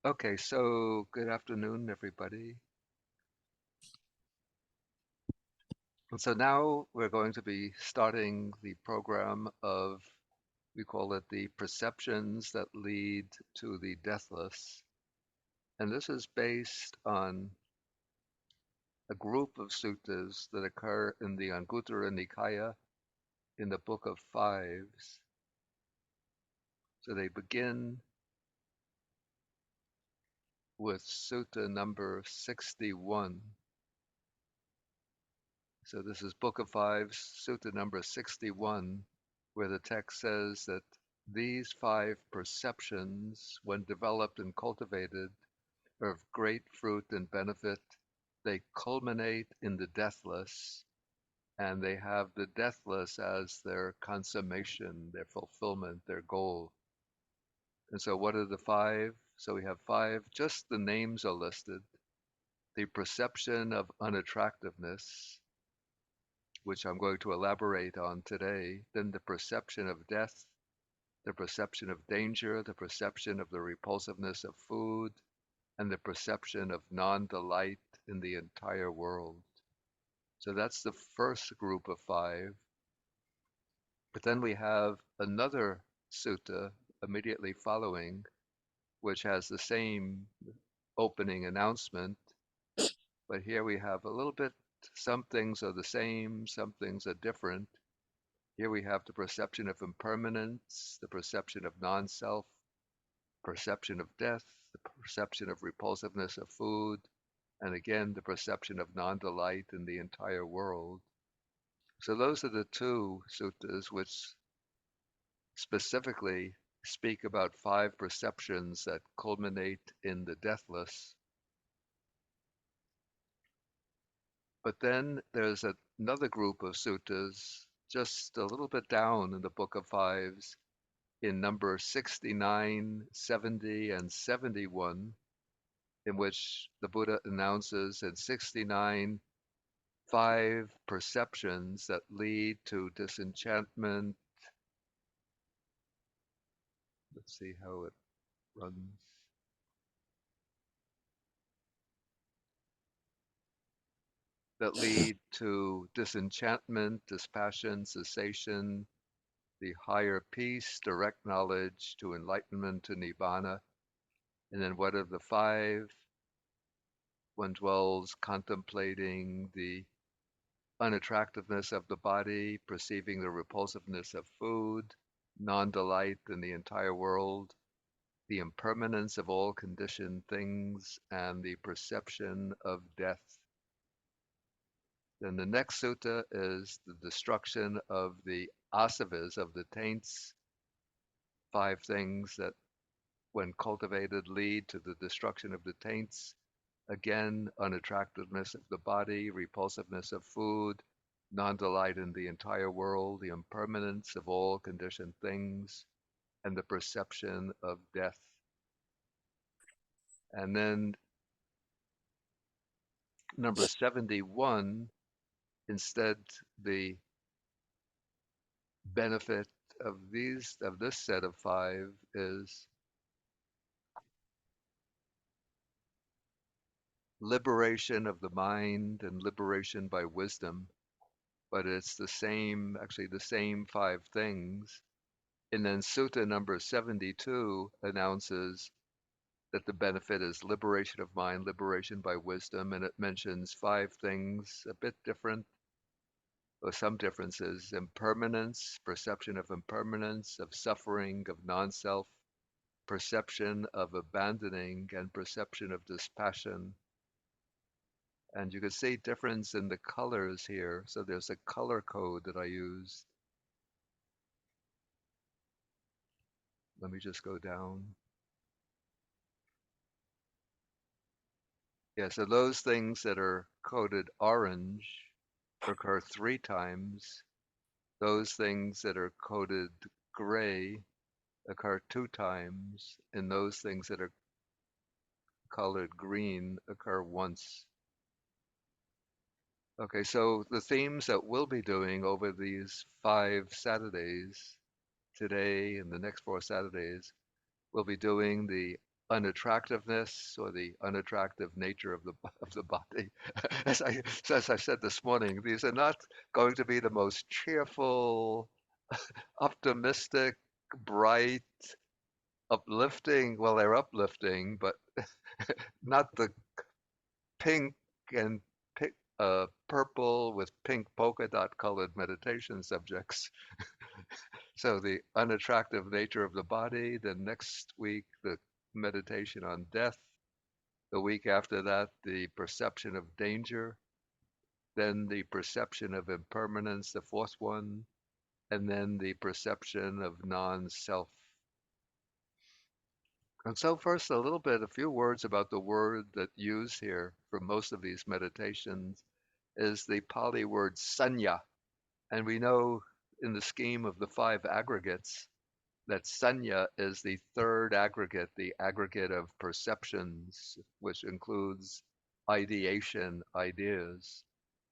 Okay, so good afternoon, everybody. And so now we're going to be starting the program of, we call it the perceptions that lead to the deathless. And this is based on a group of suttas that occur in the Anguttara Nikaya in the Book of Fives. So they begin with sutta number 61. So this is Book of Fives, sutta number 61, where the text says that these five perceptions, when developed and cultivated, are of great fruit and benefit. They culminate in the deathless, and they have the deathless as their consummation, their fulfillment, their goal. And so, what are the five? So, we have five, just the names are listed. The perception of unattractiveness, which I'm going to elaborate on today, then the perception of death, the perception of danger, the perception of the repulsiveness of food, and the perception of non-delight in the entire world. So that's the first group of five. But then we have another sutta immediately following, which has the same opening announcement, but here we have a little bit, some things are the same, some things are different. Here we have the perception of impermanence, the perception of non-self, perception of death, the perception of repulsiveness of food, and again, the perception of non-delight in the entire world. So those are the two suttas which specifically speak about five perceptions that culminate in the deathless. But then there's another group of suttas just a little bit down in the Book of Fives in number 69, 70, and 71, in which the Buddha announces in 69 five perceptions that lead to disenchantment. Let's see how it runs. That lead to disenchantment, dispassion, cessation, the higher peace, direct knowledge, to enlightenment, to nibbana. And then what are the five? One dwells contemplating the unattractiveness of the body, perceiving the repulsiveness of food, non-delight in the entire world, the impermanence of all conditioned things, and the perception of death. Then the next sutta is the destruction of the asavas, of the taints, five things that, when cultivated, lead to the destruction of the taints. Again, unattractiveness of the body, repulsiveness of food, non-delight in the entire world, the impermanence of all conditioned things, and the perception of death. And then number 71, instead, the benefit of this set of five is liberation of the mind and liberation by wisdom. But it's the same, actually the same five things. And then Sutta number 72 announces that the benefit is liberation of mind, liberation by wisdom, and it mentions five things, a bit different, or some differences: impermanence, perception of impermanence, of suffering, of non-self, perception of abandoning, and perception of dispassion. And you can see difference in the colors here. So there's a color code that I used. Let me just go down. Yeah, so those things that are coded orange occur three times. Those things that are coded gray occur two times, and those things that are colored green occur once. Okay, so the themes that we'll be doing over these 5 Saturdays, today and the next 4 Saturdays, we'll be doing the unattractiveness or the unattractive nature of the body. As I said this morning, these are not going to be the most cheerful, optimistic, bright, uplifting. Well, they're uplifting, but not the pink and purple with pink polka dot colored meditation subjects. So the unattractive nature of the body. Then next week, the meditation on death. The week after that, the perception of danger. Then the perception of impermanence, the fourth one. And then the perception of non-self. And so first, a few words about the word that used here for most of these meditations is the Pali word sanya. And we know in the scheme of the five aggregates that sanya is the third aggregate, the aggregate of perceptions, which includes ideation, ideas.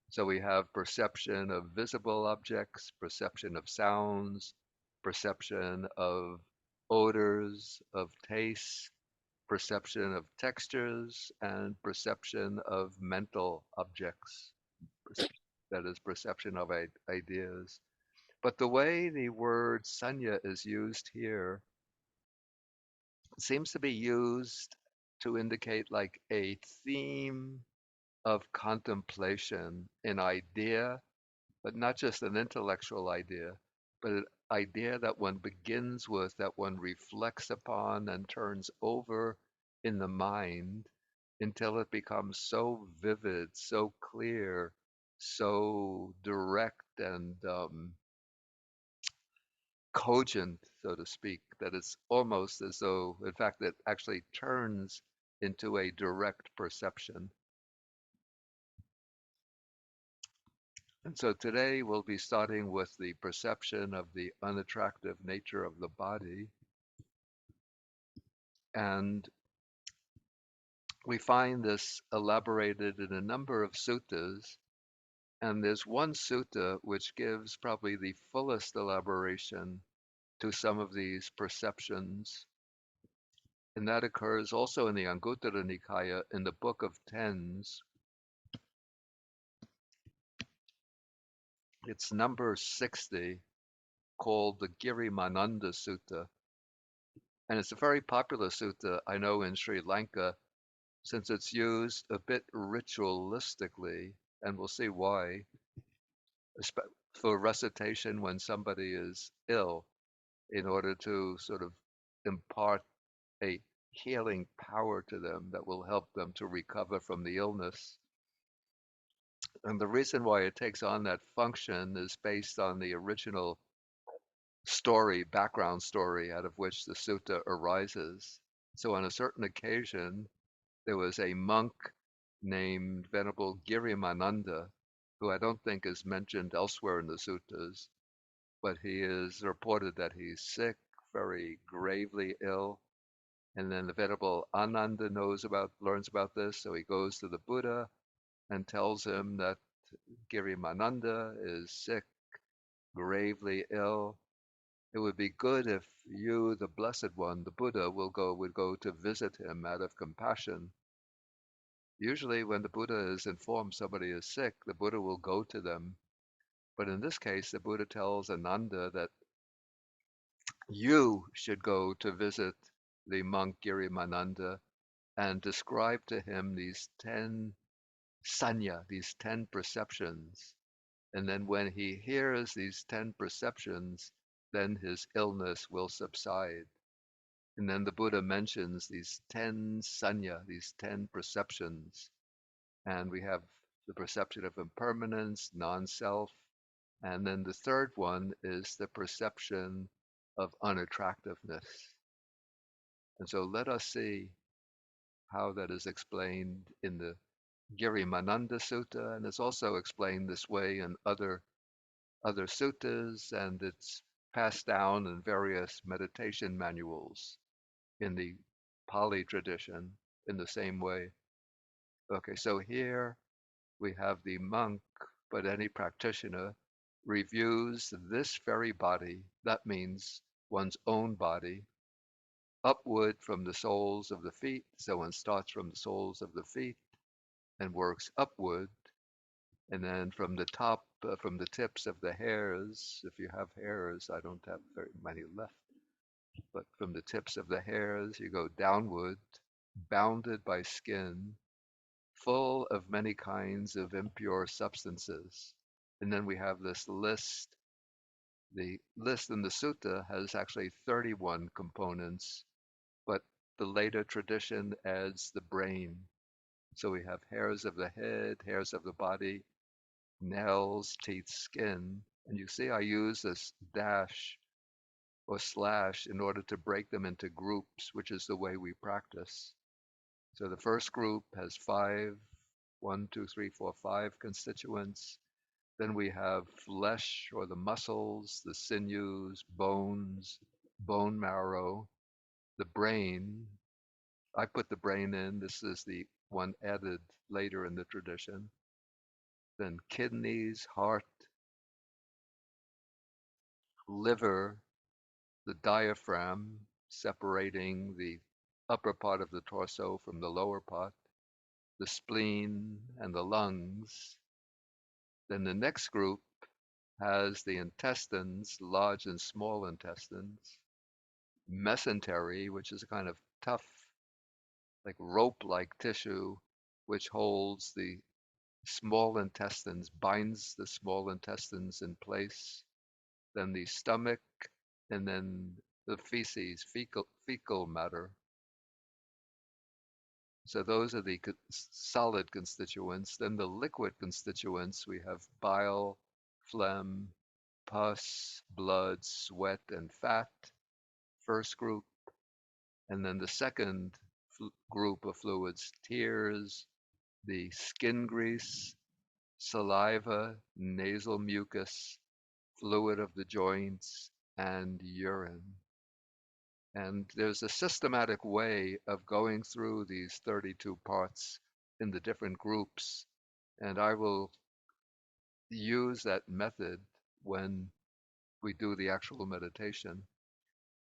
So we have perception of visible objects, perception of sounds, perception of odors, of tastes, perception of textures, and perception of mental objects. That is perception of ideas. But the way the word sanya is used here seems to be used to indicate like a theme of contemplation, an idea, but not just an intellectual idea, but an idea that one begins with, that one reflects upon and turns over in the mind until it becomes so vivid, so clear, so direct and cogent, so to speak, that it's almost as though, in fact, it actually turns into a direct perception. And so today we'll be starting with the perception of the unattractive nature of the body. And we find this elaborated in a number of suttas. And there's one sutta which gives probably the fullest elaboration to some of these perceptions. And that occurs also in the Anguttara Nikaya in the Book of Tens. It's number 60, called the Girimananda Sutta. And it's a very popular sutta, I know, in Sri Lanka, since it's used a bit ritualistically, and we'll see why, for recitation when somebody is ill, in order to sort of impart a healing power to them that will help them to recover from the illness. And the reason why it takes on that function is based on the original story, background story out of which the sutta arises. So on a certain occasion, there was a monk named Venerable Girimananda, who I don't think is mentioned elsewhere in the suttas, but he is reported that he's sick, very gravely ill. And then the Venerable Ananda learns about this, so he goes to the Buddha and tells him that Girimananda is sick, gravely ill. It would be good if you, the Blessed One, the Buddha, would go to visit him out of compassion. Usually when the Buddha is informed somebody is sick, the Buddha will go to them. But in this case, the Buddha tells Ananda that you should go to visit the monk Girimananda and describe to him these 10 sanya, these 10 perceptions. And then when he hears these 10 perceptions, then his illness will subside. And then the Buddha mentions these 10 sanya, these 10 perceptions. And we have the perception of impermanence, non-self. And then the third one is the perception of unattractiveness. And so let us see how that is explained in the Girimananda Sutta, and it's also explained this way in other suttas, and it's passed down in various meditation manuals in the Pali tradition in the same way. Okay, so here we have the monk, but any practitioner reviews this very body, that means one's own body, upward from the soles of the feet. So one starts from the soles of the feet and works upward, and then from the top, from the tips of the hairs, if you have hairs, I don't have very many left, but from the tips of the hairs, you go downward, bounded by skin, full of many kinds of impure substances. And then we have this list. The list in the sutta has actually 31 components, but the later tradition adds the brain. So we have hairs of the head, hairs of the body, nails, teeth, skin. And you see, I use this dash or slash in order to break them into groups, which is the way we practice. So the first group has five, 1, 2, 3, 4, 5 constituents. Then we have flesh or the muscles, the sinews, bones, bone marrow, the brain. I put the brain in. This is the one added later in the tradition. Then kidneys, heart, liver, the diaphragm, separating the upper part of the torso from the lower part, the spleen, and the lungs. Then the next group has the intestines, large and small intestines, mesentery, which is a kind of tough, like rope-like tissue, which holds the small intestines, binds the small intestines in place. Then the stomach, and then the feces, fecal matter. So those are the solid constituents. Then the liquid constituents, we have bile, phlegm, pus, blood, sweat, and fat, first group. And then the second group of fluids, tears, the skin grease, saliva, nasal mucus, fluid of the joints, and urine. And there's a systematic way of going through these 32 parts in the different groups. And I will use that method when we do the actual meditation.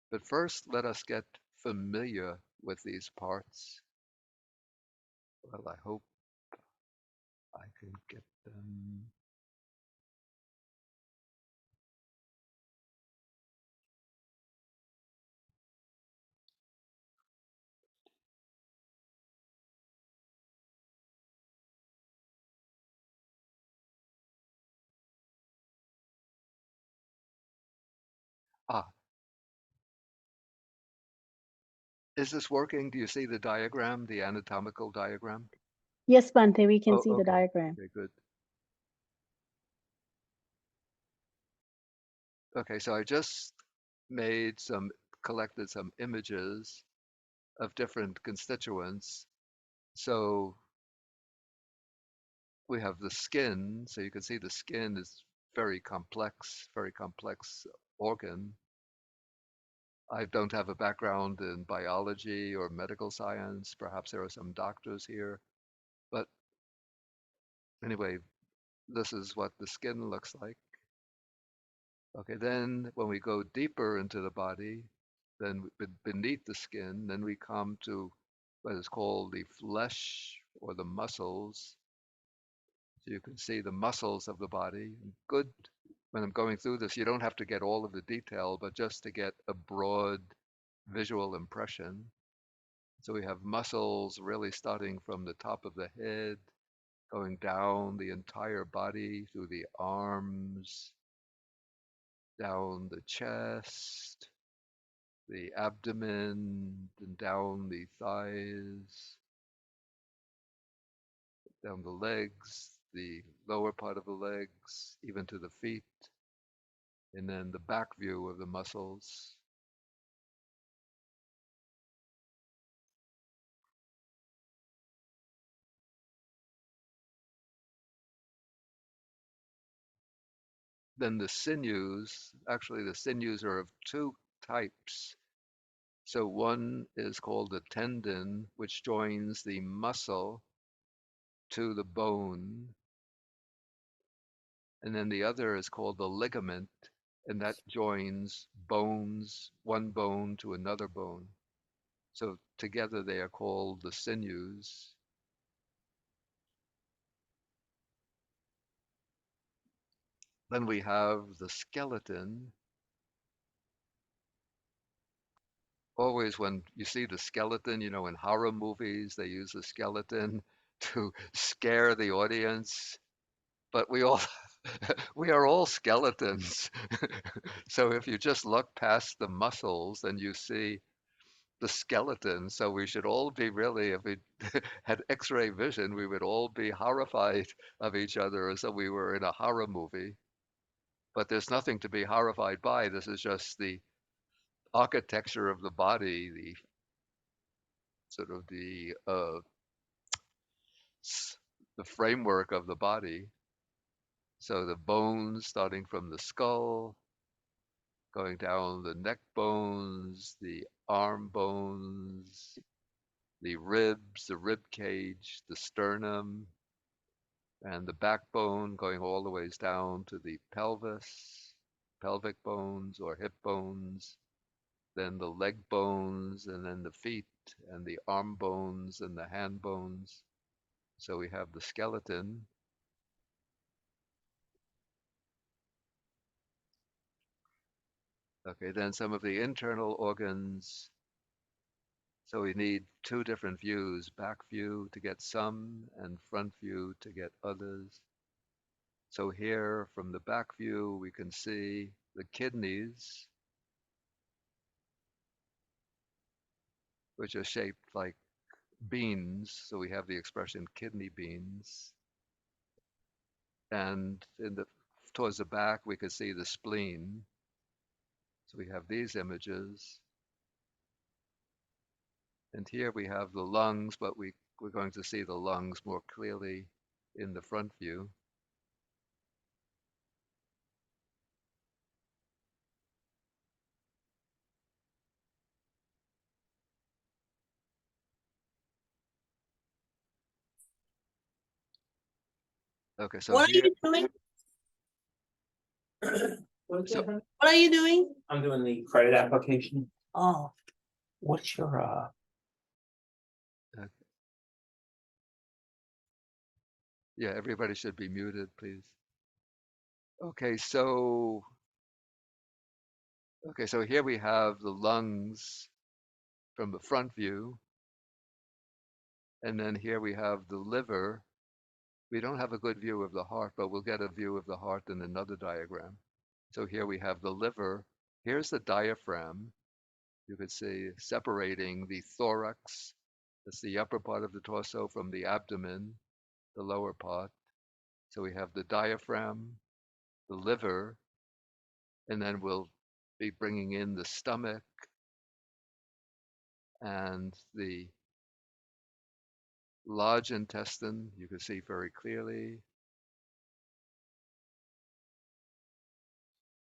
But first, let us get familiar with these parts. Well, I hope I can get them. Ah, is this working? Do you see the diagram, the anatomical diagram? Yes, Bhante, we can Oh, see the okay. diagram. Okay, good. Okay, so I just collected some images of different constituents. So we have the skin. So you can see the skin is very complex organ. I don't have a background in biology or medical science. Perhaps there are some doctors here. But anyway, this is what the skin looks like. Okay, then when we go deeper into the body, then beneath the skin, then we come to what is called the flesh or the muscles. So you can see the muscles of the body. Good. When I'm going through this, you don't have to get all of the detail, but just to get a broad visual impression. So we have muscles really starting from the top of the head, going down the entire body through the arms, down the chest, the abdomen, and down the thighs, down the legs, the lower part of the legs, even to the feet, and then the back view of the muscles. Then the sinews, actually, the sinews are of two types. So one is called the tendon, which joins the muscle to the bone. And then the other is called the ligament, and that joins bones, one bone to another bone. So together they are called the sinews. Then we have the skeleton. Always when you see the skeleton, in horror movies, they use the skeleton to scare the audience. But we all we are all skeletons. So if you just look past the muscles, then you see the skeleton. So we should all be really, if we had X-ray vision, we would all be horrified of each other as though we were in a horror movie. But there's nothing to be horrified by. This is just the architecture of the body, the sort of the framework of the body. So the bones starting from the skull, going down the neck bones, the arm bones, the ribs, the rib cage, the sternum, and the backbone going all the ways down to the pelvis, pelvic bones or hip bones, then the leg bones, and then the feet, and the arm bones and the hand bones. So we have the skeleton. Okay, then some of the internal organs. So we need two different views, back view to get some and front view to get others. So here from the back view, we can see the kidneys, which are shaped like beans. So we have the expression kidney beans. And towards the back, we can see the spleen. So we have these images. And here we have the lungs, but we're going to see the lungs more clearly in the front view. Okay, so What are here, you doing? so What are you doing? I'm doing the credit application. Oh, What's your yeah, everybody should be muted, please. Okay, so here we have the lungs from the front view, and then here we have the liver. We don't have a good view of the heart, but we'll get a view of the heart in another diagram. So here we have the liver. Here's the diaphragm. You could see separating the thorax. That's the upper part of the torso from the abdomen, the lower part. So we have the diaphragm, the liver, and then we'll be bringing in the stomach and the large intestine. You can see very clearly,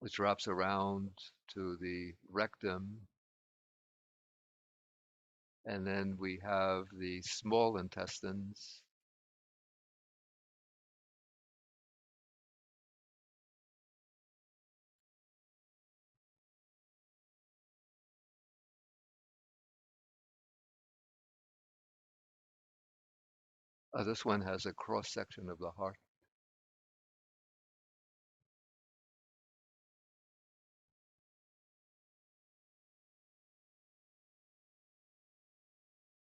which wraps around to the rectum. And then we have the small intestines. This one has a cross section of the heart.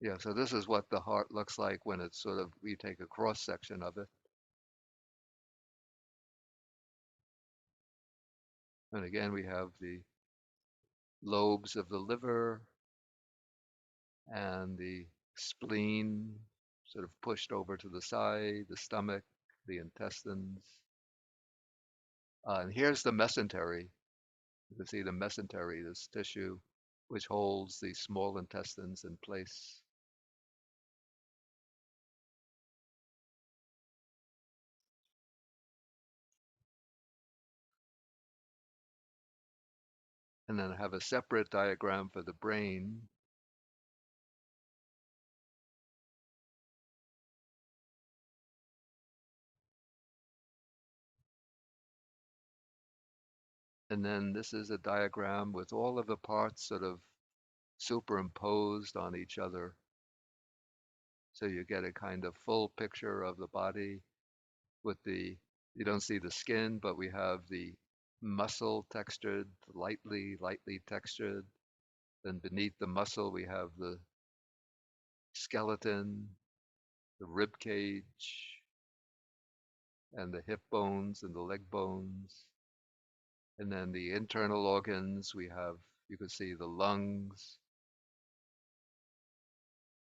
Yeah, so this is what the heart looks like when it's sort of, we take a cross section of it. And again, we have the lobes of the liver and the spleen sort of pushed over to the side, the stomach, the intestines. And here's the mesentery. You can see the mesentery, this tissue, which holds the small intestines in place. And then I have a separate diagram for the brain. And then this is a diagram with all of the parts sort of superimposed on each other. So you get a kind of full picture of the body with you don't see the skin, but we have the muscle textured, lightly textured. Then beneath the muscle, we have the skeleton, the rib cage, and the hip bones and the leg bones. And then the internal organs, you can see the lungs,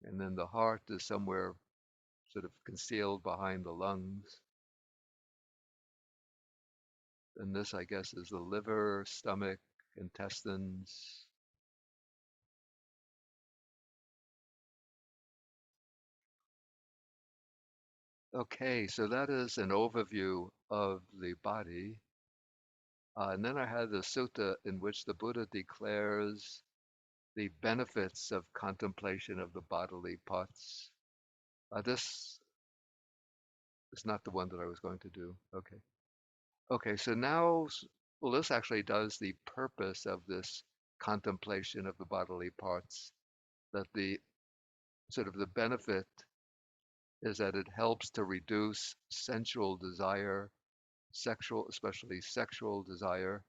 and then the heart is somewhere sort of concealed behind the lungs. And this, I guess, is the liver, stomach, intestines. Okay, so that is an overview of the body. And then I had the sutta in which the Buddha declares the benefits of contemplation of the bodily parts. This is not the one that I was going to do. Okay. Okay, so now, well, this actually does the purpose of this contemplation of the bodily parts, that the sort of the benefit is that it helps to reduce sensual desire, especially sexual desire.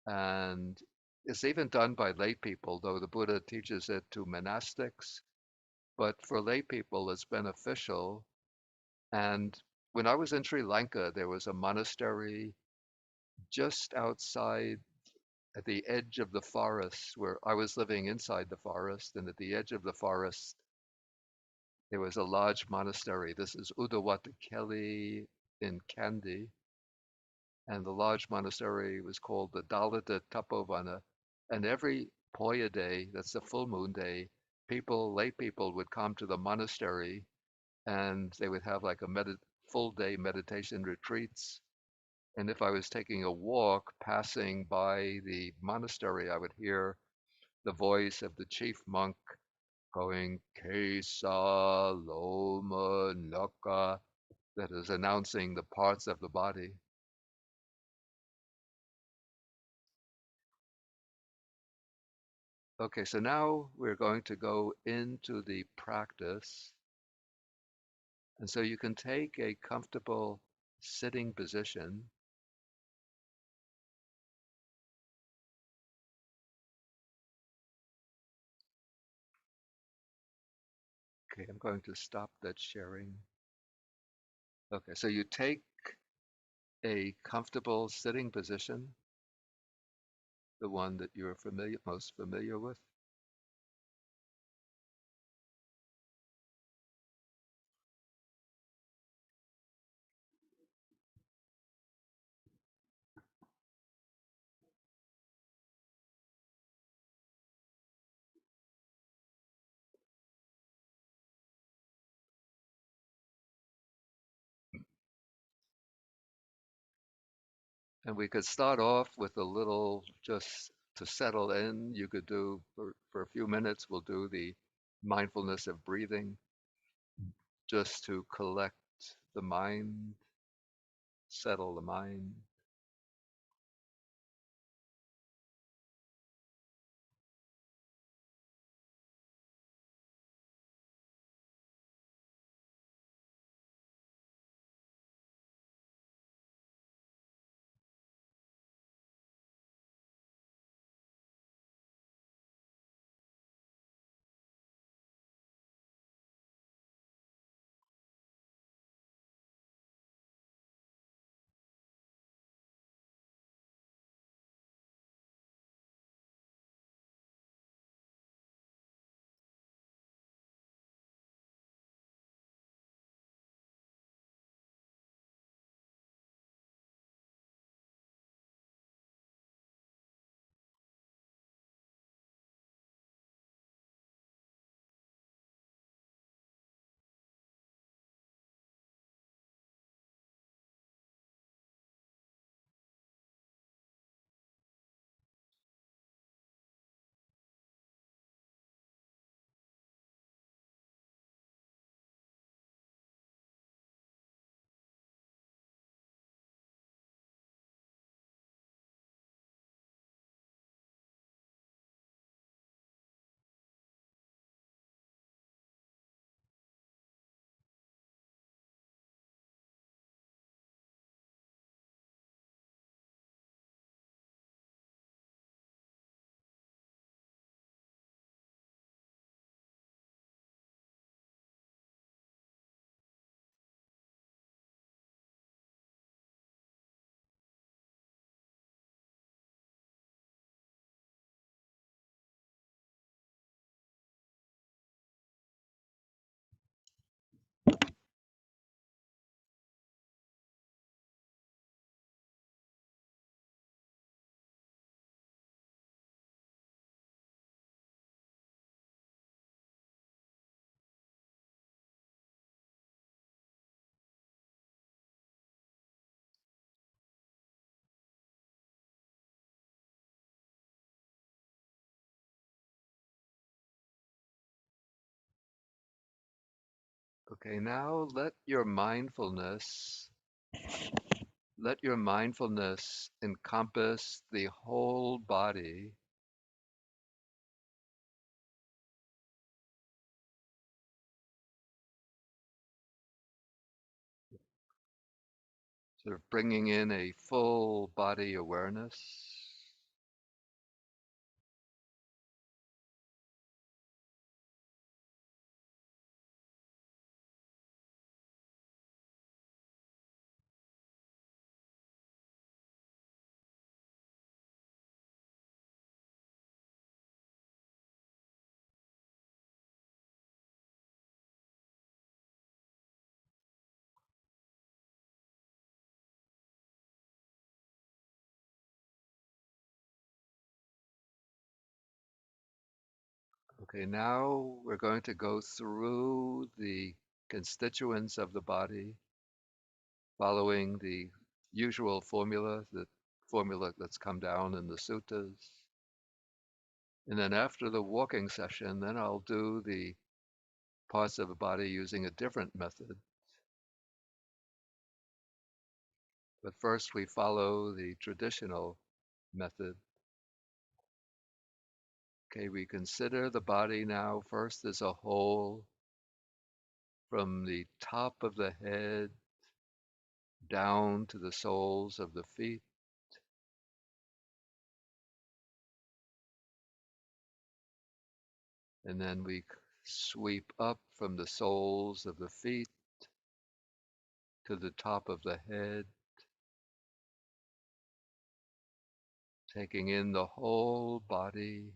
And it's even done by lay people, though the Buddha teaches it to monastics. But for lay people, it's beneficial. And when I was in Sri Lanka, there was a monastery just outside at the edge of the forest where I was living inside the forest. And at the edge of the forest, there was a large monastery. This is Udawata Kelly in Kandy. And the large monastery was called the Dalita Tapovana. And every Poya day, that's the full moon day, lay people would come to the monastery and they would have like a full day meditation retreats. And if I was taking a walk passing by the monastery, I would hear the voice of the chief monk going, Kesa Loma Naka, that is announcing the parts of the body. Okay, so now we're going to go into the practice. And so you can take a comfortable sitting position. Okay, I'm going to stop that sharing. Okay, so you take a comfortable sitting position, the one that you're most familiar with. And we could start off with a little just to settle in. You could do for a few minutes, we'll do the mindfulness of breathing just to collect the mind, settle the mind. Okay, now let your mindfulness encompass the whole body, sort of bringing in a full body awareness. Okay, now we're going to go through the constituents of the body, following the usual formula, the formula that's come down in the suttas. And then after the walking session, then I'll do the parts of the body using a different method. But first we follow the traditional method. Okay, we consider the body now first as a whole, from the top of the head down to the soles of the feet. And then we sweep up from the soles of the feet to the top of the head, taking in the whole body.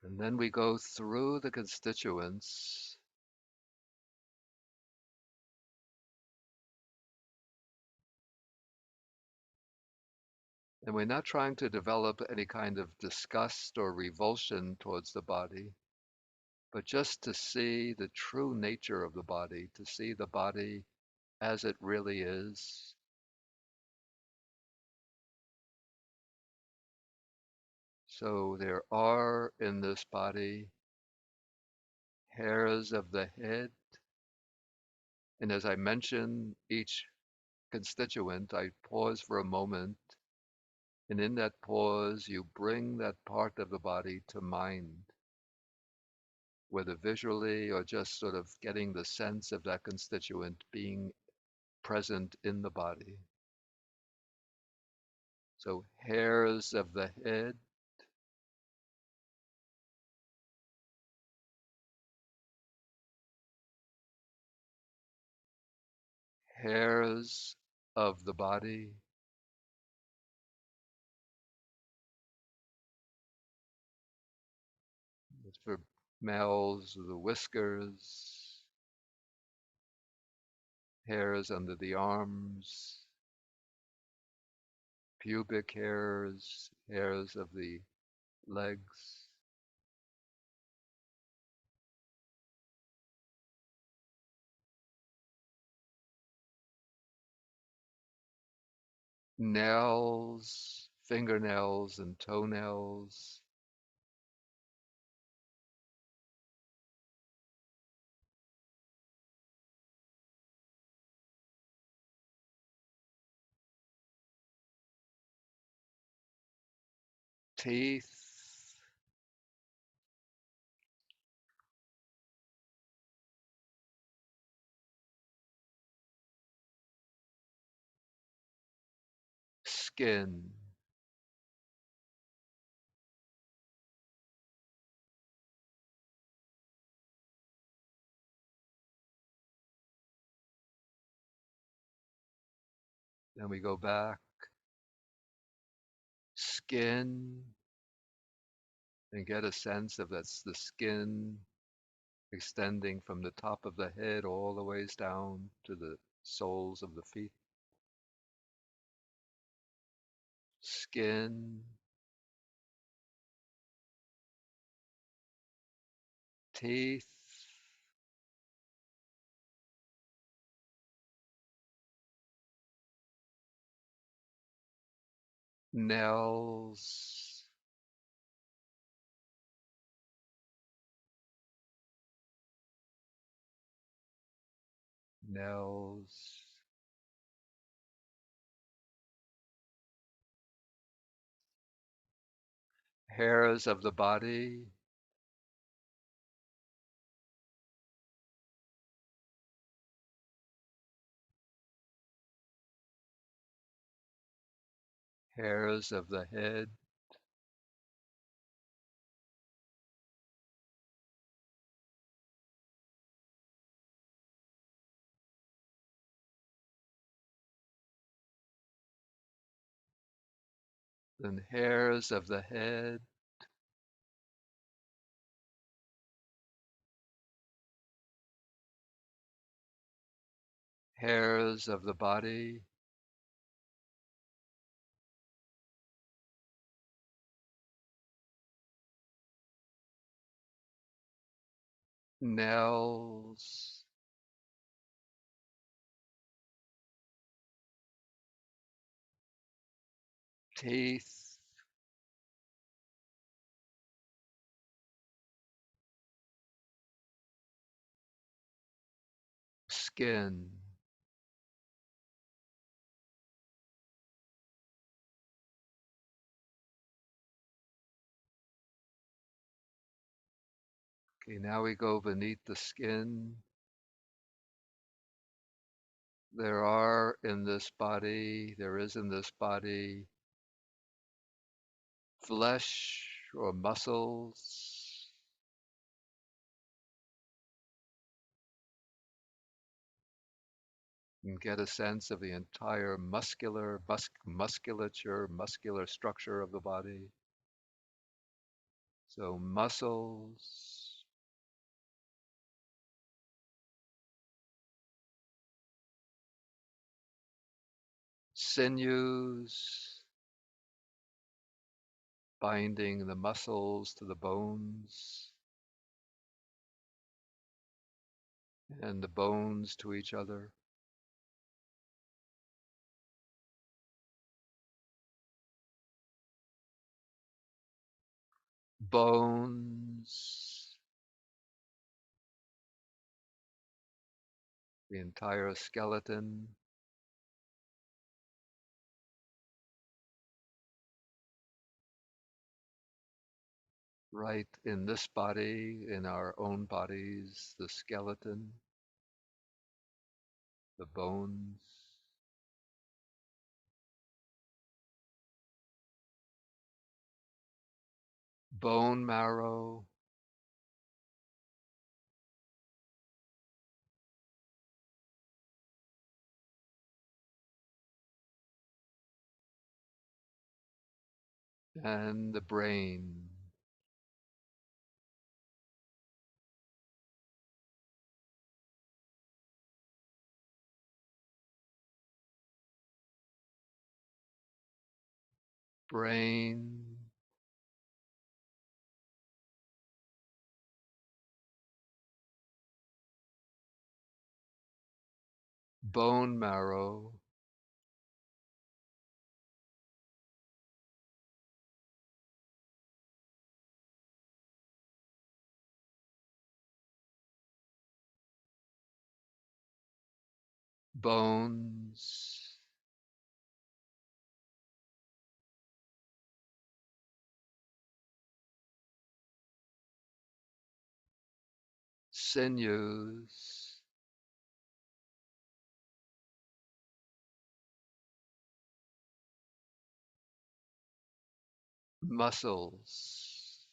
And then we go through the constituents, and we're not trying to develop any kind of disgust or revulsion towards the body, but just to see the true nature of the body, to see the body as it really is. So there are in this body hairs of the head, and as I mention each constituent, I pause for a moment, and in that pause, you bring that part of the body to mind, whether visually or just sort of getting the sense of that constituent being present in the body. So hairs of the head, hairs of the body, for males, the whiskers, hairs under the arms, pubic hairs, hairs of the legs, nails, fingernails and toenails, teeth, skin. Then we go back, skin, and get a sense of that's the skin extending from the top of the head all the ways down to the soles of the feet. Skin, teeth, nails, nails, hairs of the body, hairs of the head, then hairs of the head, hairs of the body, nails, teeth, skin. Okay, now we go beneath the skin. There is in this body flesh or muscles. You can get a sense of the entire muscular structure of the body. So muscles, sinews, binding the muscles to the bones and the bones to each other. Bones, the entire skeleton, right in this body, in our own bodies, the skeleton, the bones, bone marrow, and the brain. Brain, bone marrow, bones, sinews, muscles,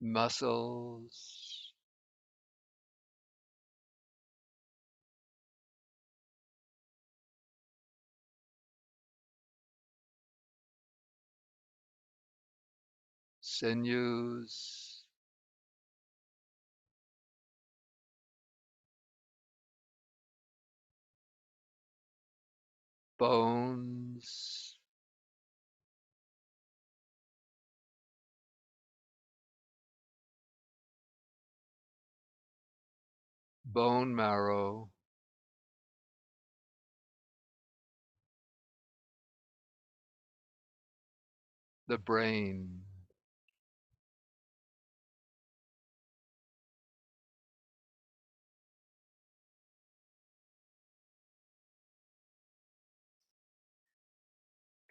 muscles, sinews, bones, bone marrow, the brain,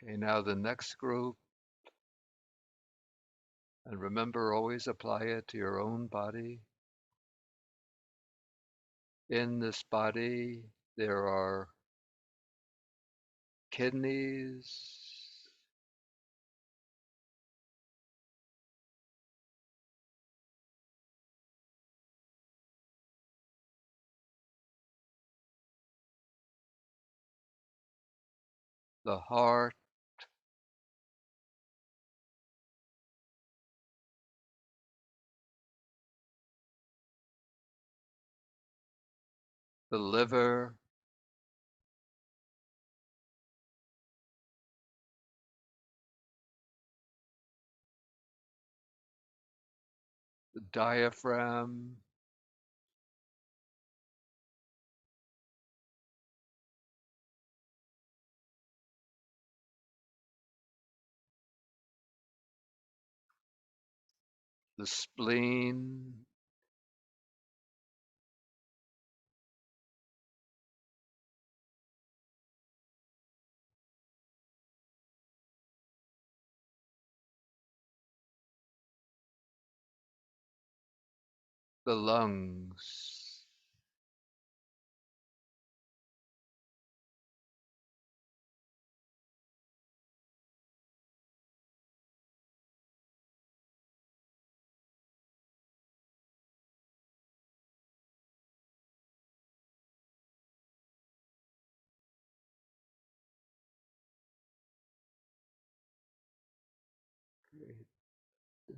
okay, now the next group, and remember, always apply it to your own body. In this body, there are kidneys, the heart, the liver, the diaphragm, the spleen, the lungs,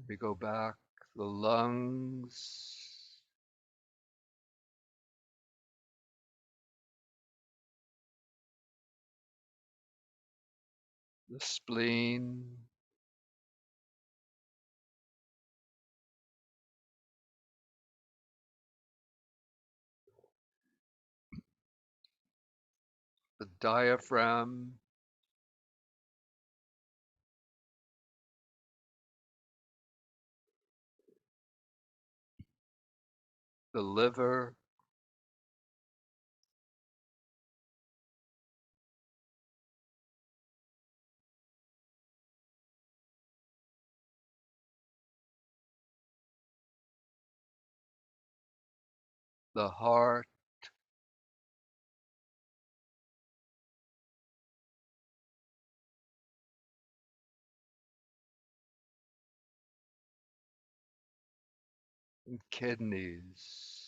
we go back, the lungs, the spleen, the diaphragm, the liver, the heart, and kidneys.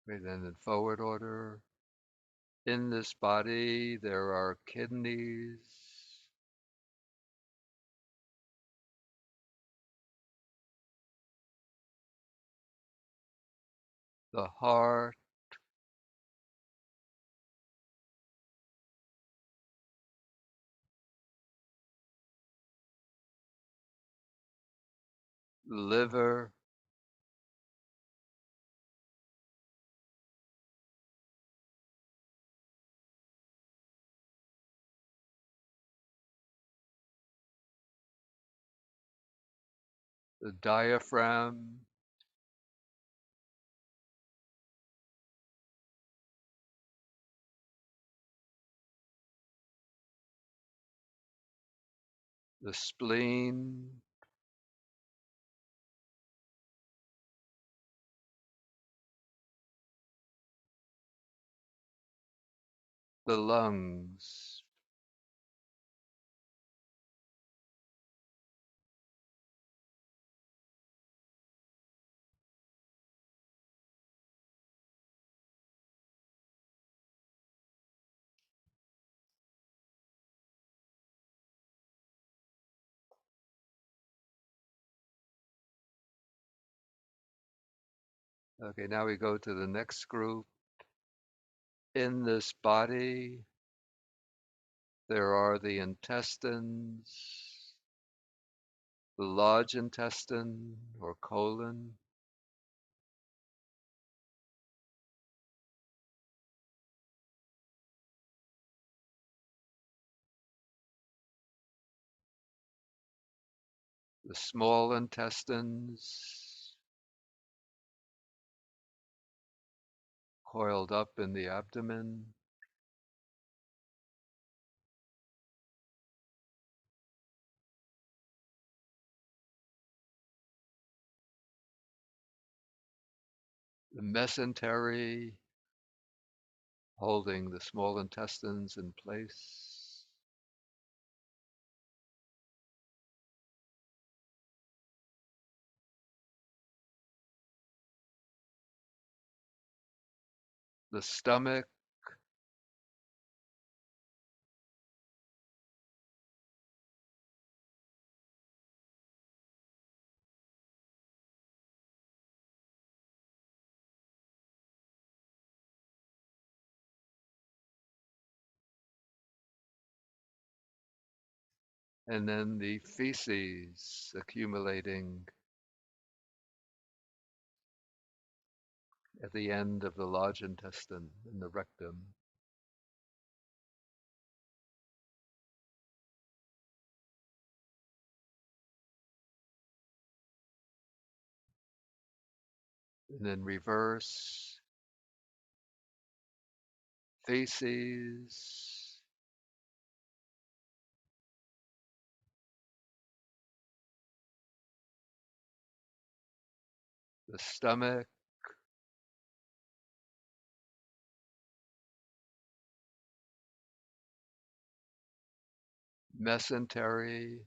Okay, then in forward order, in this body there are kidneys, the heart, liver, the diaphragm, the spleen, the lungs. Okay, now we go to the next group. In this body, there are the intestines, the large intestine or colon, the small intestines coiled up in the abdomen, the mesentery holding the small intestines in place, the stomach, and then the feces accumulating at the end of the large intestine in the rectum. And then reverse, feces, the stomach, mesentery,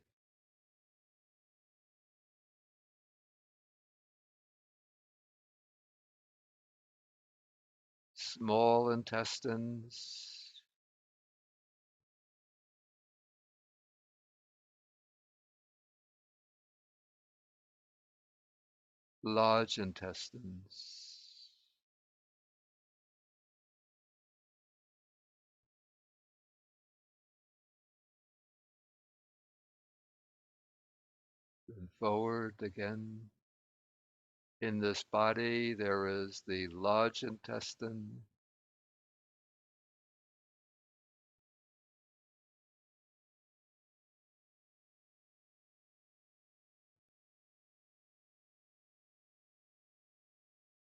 small intestines, large intestines. And forward again. In this body, there is the large intestine,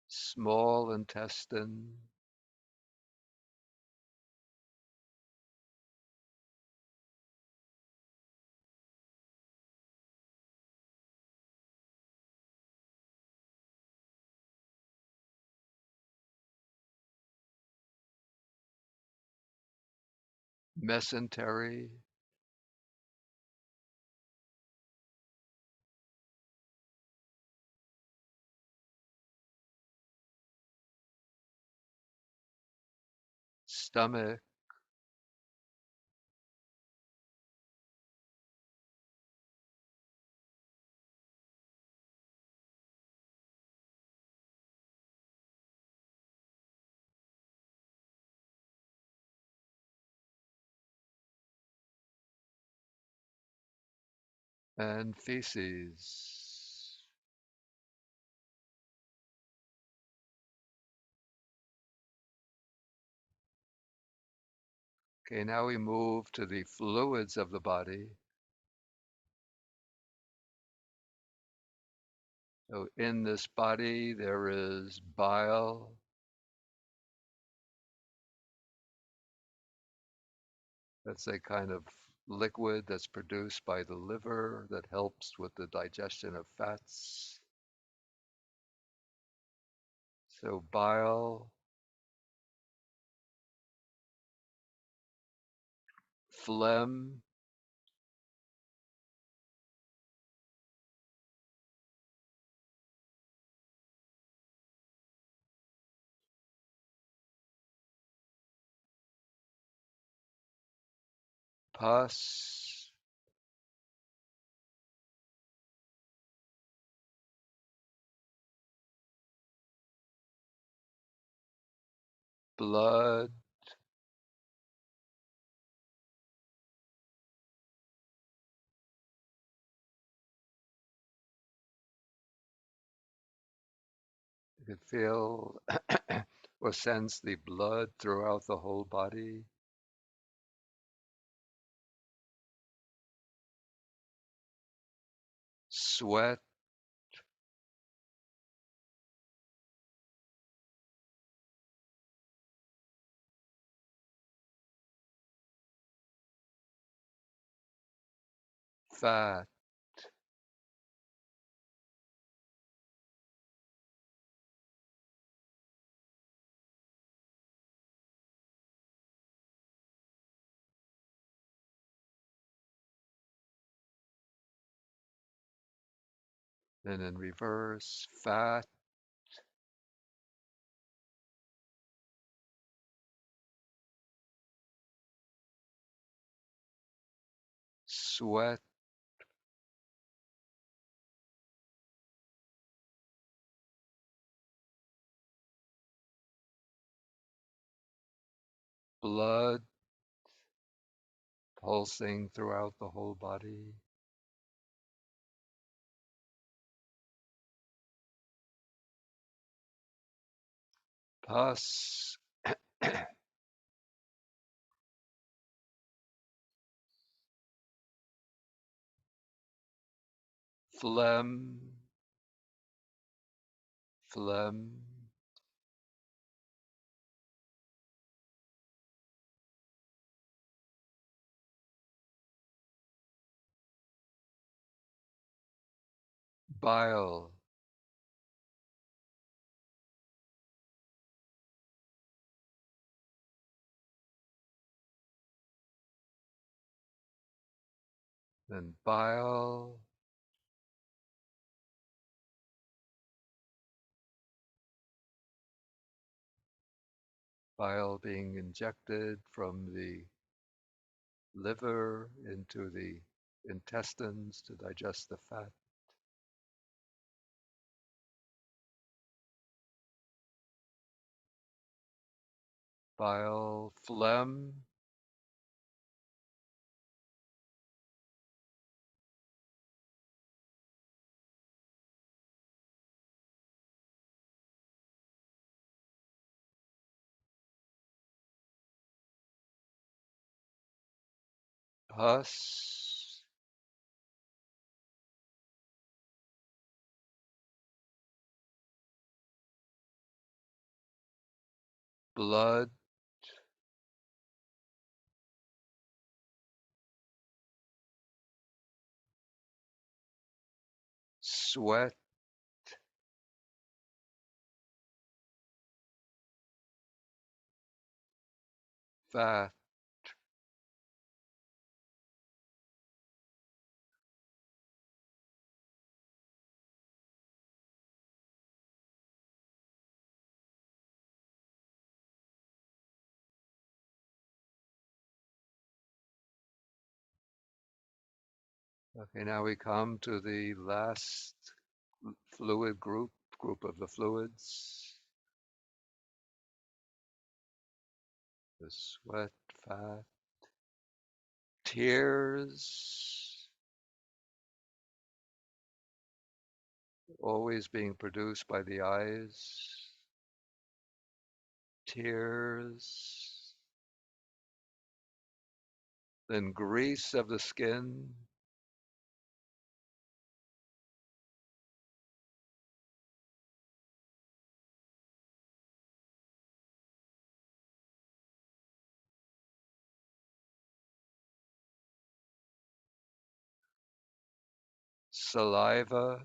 small intestine, mesentery, stomach, and feces. Okay, now we move to the fluids of the body. So in this body, there is bile, that's a kind of liquid that's produced by the liver that helps with the digestion of fats. So bile, phlegm, pus, blood, you can feel or sense the blood throughout the whole body. Sweat, fat, and in reverse, fat, sweat, blood pulsing throughout the whole body. Pus, phlegm, phlegm, bile, then bile being injected from the liver into the intestines to digest the fat. Bile, phlegm, pus, blood, sweat, fat. Okay, now we come to the last fluid group of the fluids, the sweat, fat, tears, always being produced by the eyes, tears, then grease of the skin, saliva,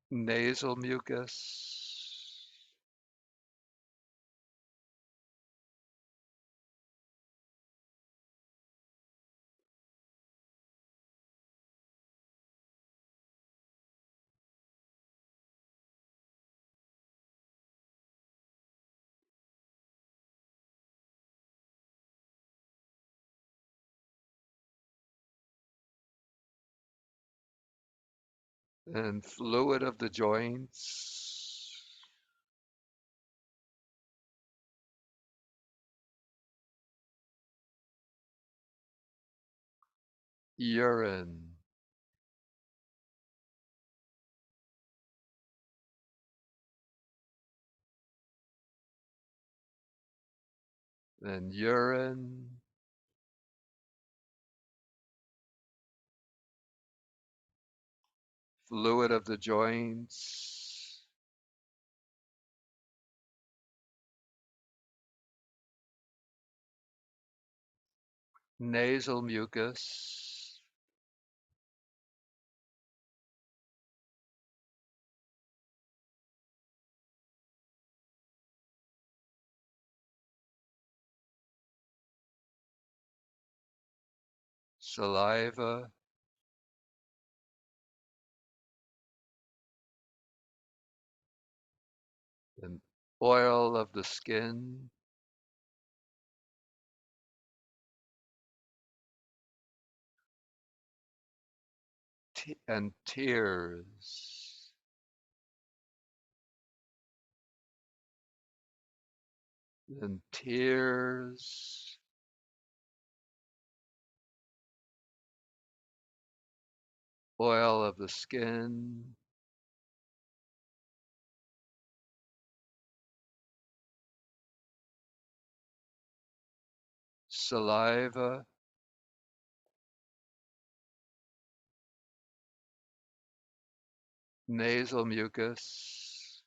nasal mucus, and fluid of the joints, urine, then urine, fluid of the joints, nasal mucus, saliva, and oil of the skin, and tears, and tears, oil of the skin, saliva, nasal mucus,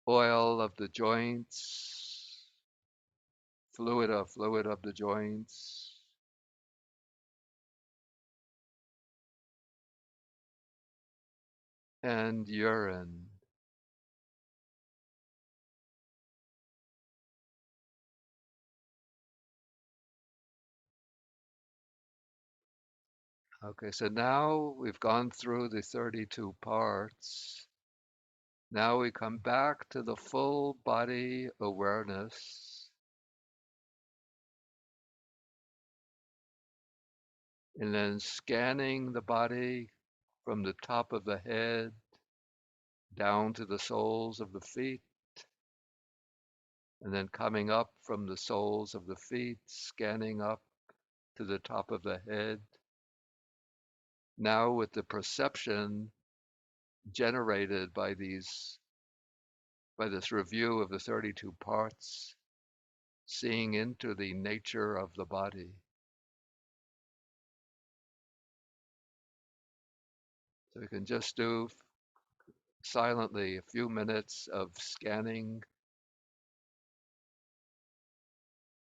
oil of the joints, fluid of the joints, and urine. Okay, so now we've gone through the 32 parts. Now we come back to the full body awareness, and then scanning the body from the top of the head down to the soles of the feet, and then coming up from the soles of the feet, scanning up to the top of the head. Now with the perception generated by this review of the 32 parts, seeing into the nature of the body. So we can just do silently a few minutes of scanning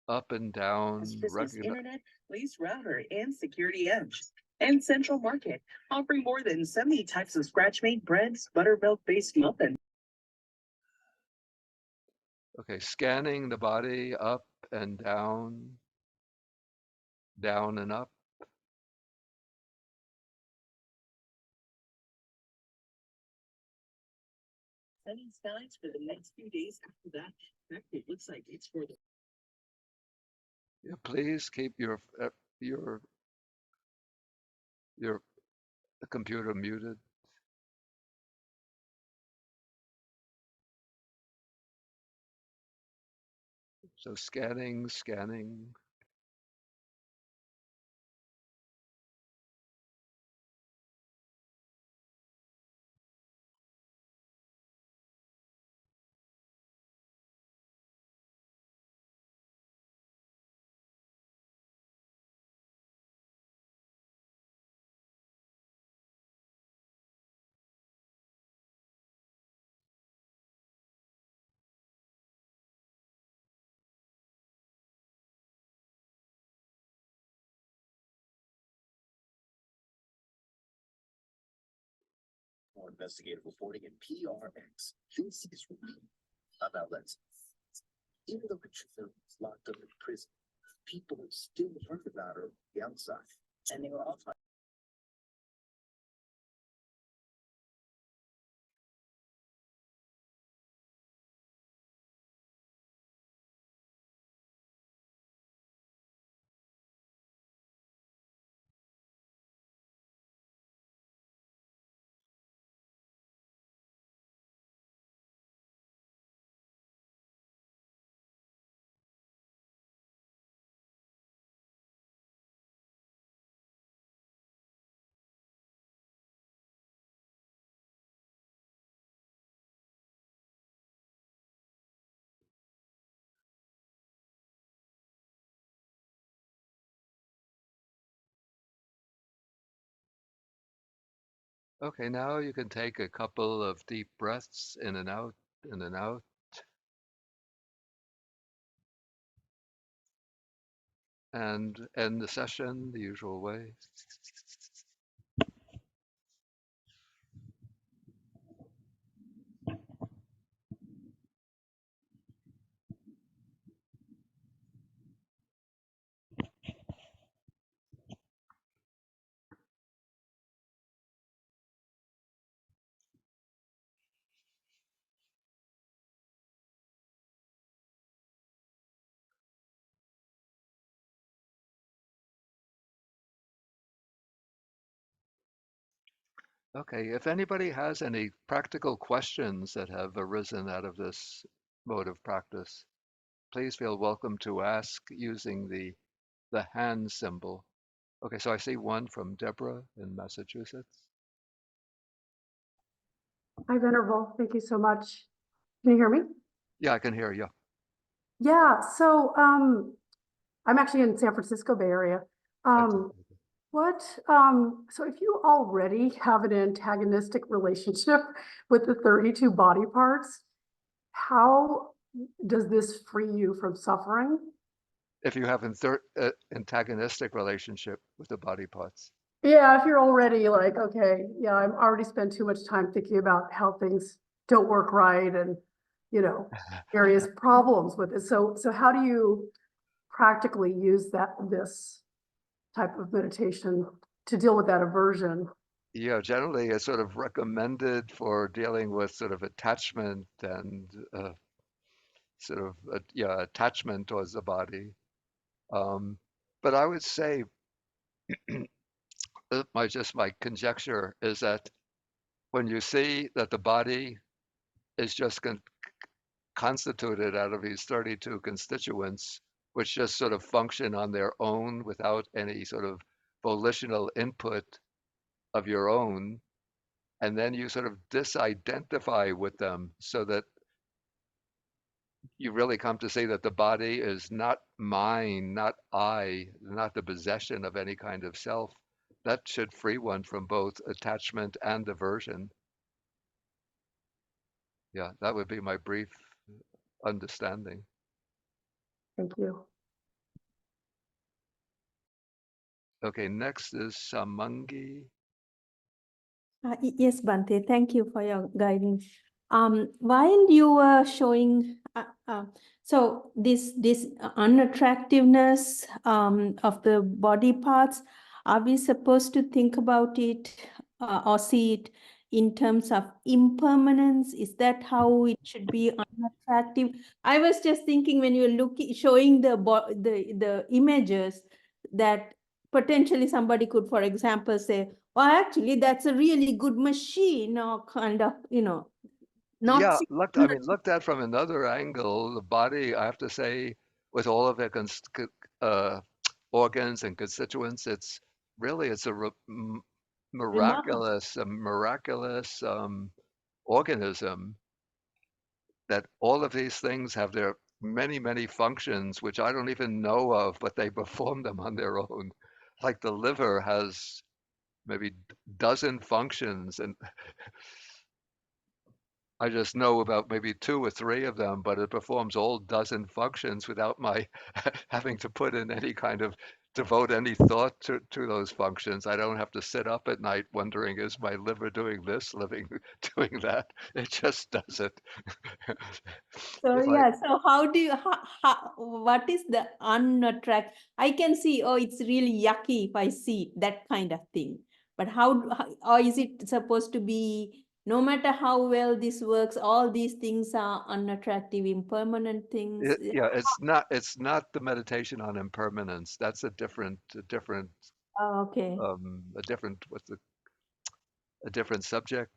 up and down, Business Internet, Lease Router, and Security Edge. And Central Market, offering more than 70 types of scratch-made breads, buttermilk-based muffins. Okay, scanning the body up and down and up. Sunny skies for the next few days after that. In fact, it looks like it's for the Yeah, please keep your computer muted. So scanning. more investigative reporting in PRX. This is about let's. Even though Richard Phillips was locked up in prison, people still heard about her on the outside, and they were all Okay, now you can take a couple of deep breaths in and out, in and out. And end the session the usual way. Okay, if anybody has any practical questions that have arisen out of this mode of practice, please feel welcome to ask using the hand symbol. Okay, so I see one from Deborah in Massachusetts. Hi, Venerable. Thank you so much. Can you hear me? Yeah, I can hear you. Yeah, so I'm actually in San Francisco Bay Area. Excellent. So if you already have an antagonistic relationship with the 32 body parts, how does this free you from suffering? If you have an antagonistic relationship with the body parts. Yeah, if you're already like, okay, yeah, I've already spent too much time thinking about how things don't work right and, you know, various problems with it. So how do you practically use this type of meditation to deal with that aversion? Yeah, generally it's sort of recommended for dealing with sort of attachment and sort of yeah, attachment towards the body. Um, but I would say my conjecture is that when you see that the body is just constituted out of these 32 constituents, which just sort of function on their own without any sort of volitional input of your own, and then you sort of disidentify with them so that you really come to see that the body is not mine, not I, not the possession of any kind of self. That should free one from both attachment and aversion. Yeah, that would be my brief understanding. Thank you. Okay, next is Samangi. Yes, Bhante, thank you for your guidance. While you were showing, so this unattractiveness of the body parts, are we supposed to think about it or see it in terms of impermanence? Is that how it should be unattractive? I was just thinking when you're showing the images that potentially somebody could, for example, say, well, actually, that's a really good machine, or kind of, not Yeah, see I mean, looked at from another angle, the body, I have to say, with all of its uh, organs and constituents, it's remarkable. miraculous organism that all of these things have their many functions, which I don't even know of, but they perform them on their own. Like the liver has maybe dozen functions, and I just know about maybe two or three of them, but it performs all dozen functions without my having to put in any kind of devote any thought to those functions. I don't have to sit up at night wondering, is my liver doing this, living doing that? It just does it. So If I yeah, so how do you, what is the unattract? I can see, oh, it's really yucky if I see it, that kind of thing. But or is it supposed to be, no matter how well this works, all these things are unattractive, impermanent things? yeah, it's not the meditation on impermanence. That's Oh, okay. a different what's a different subject,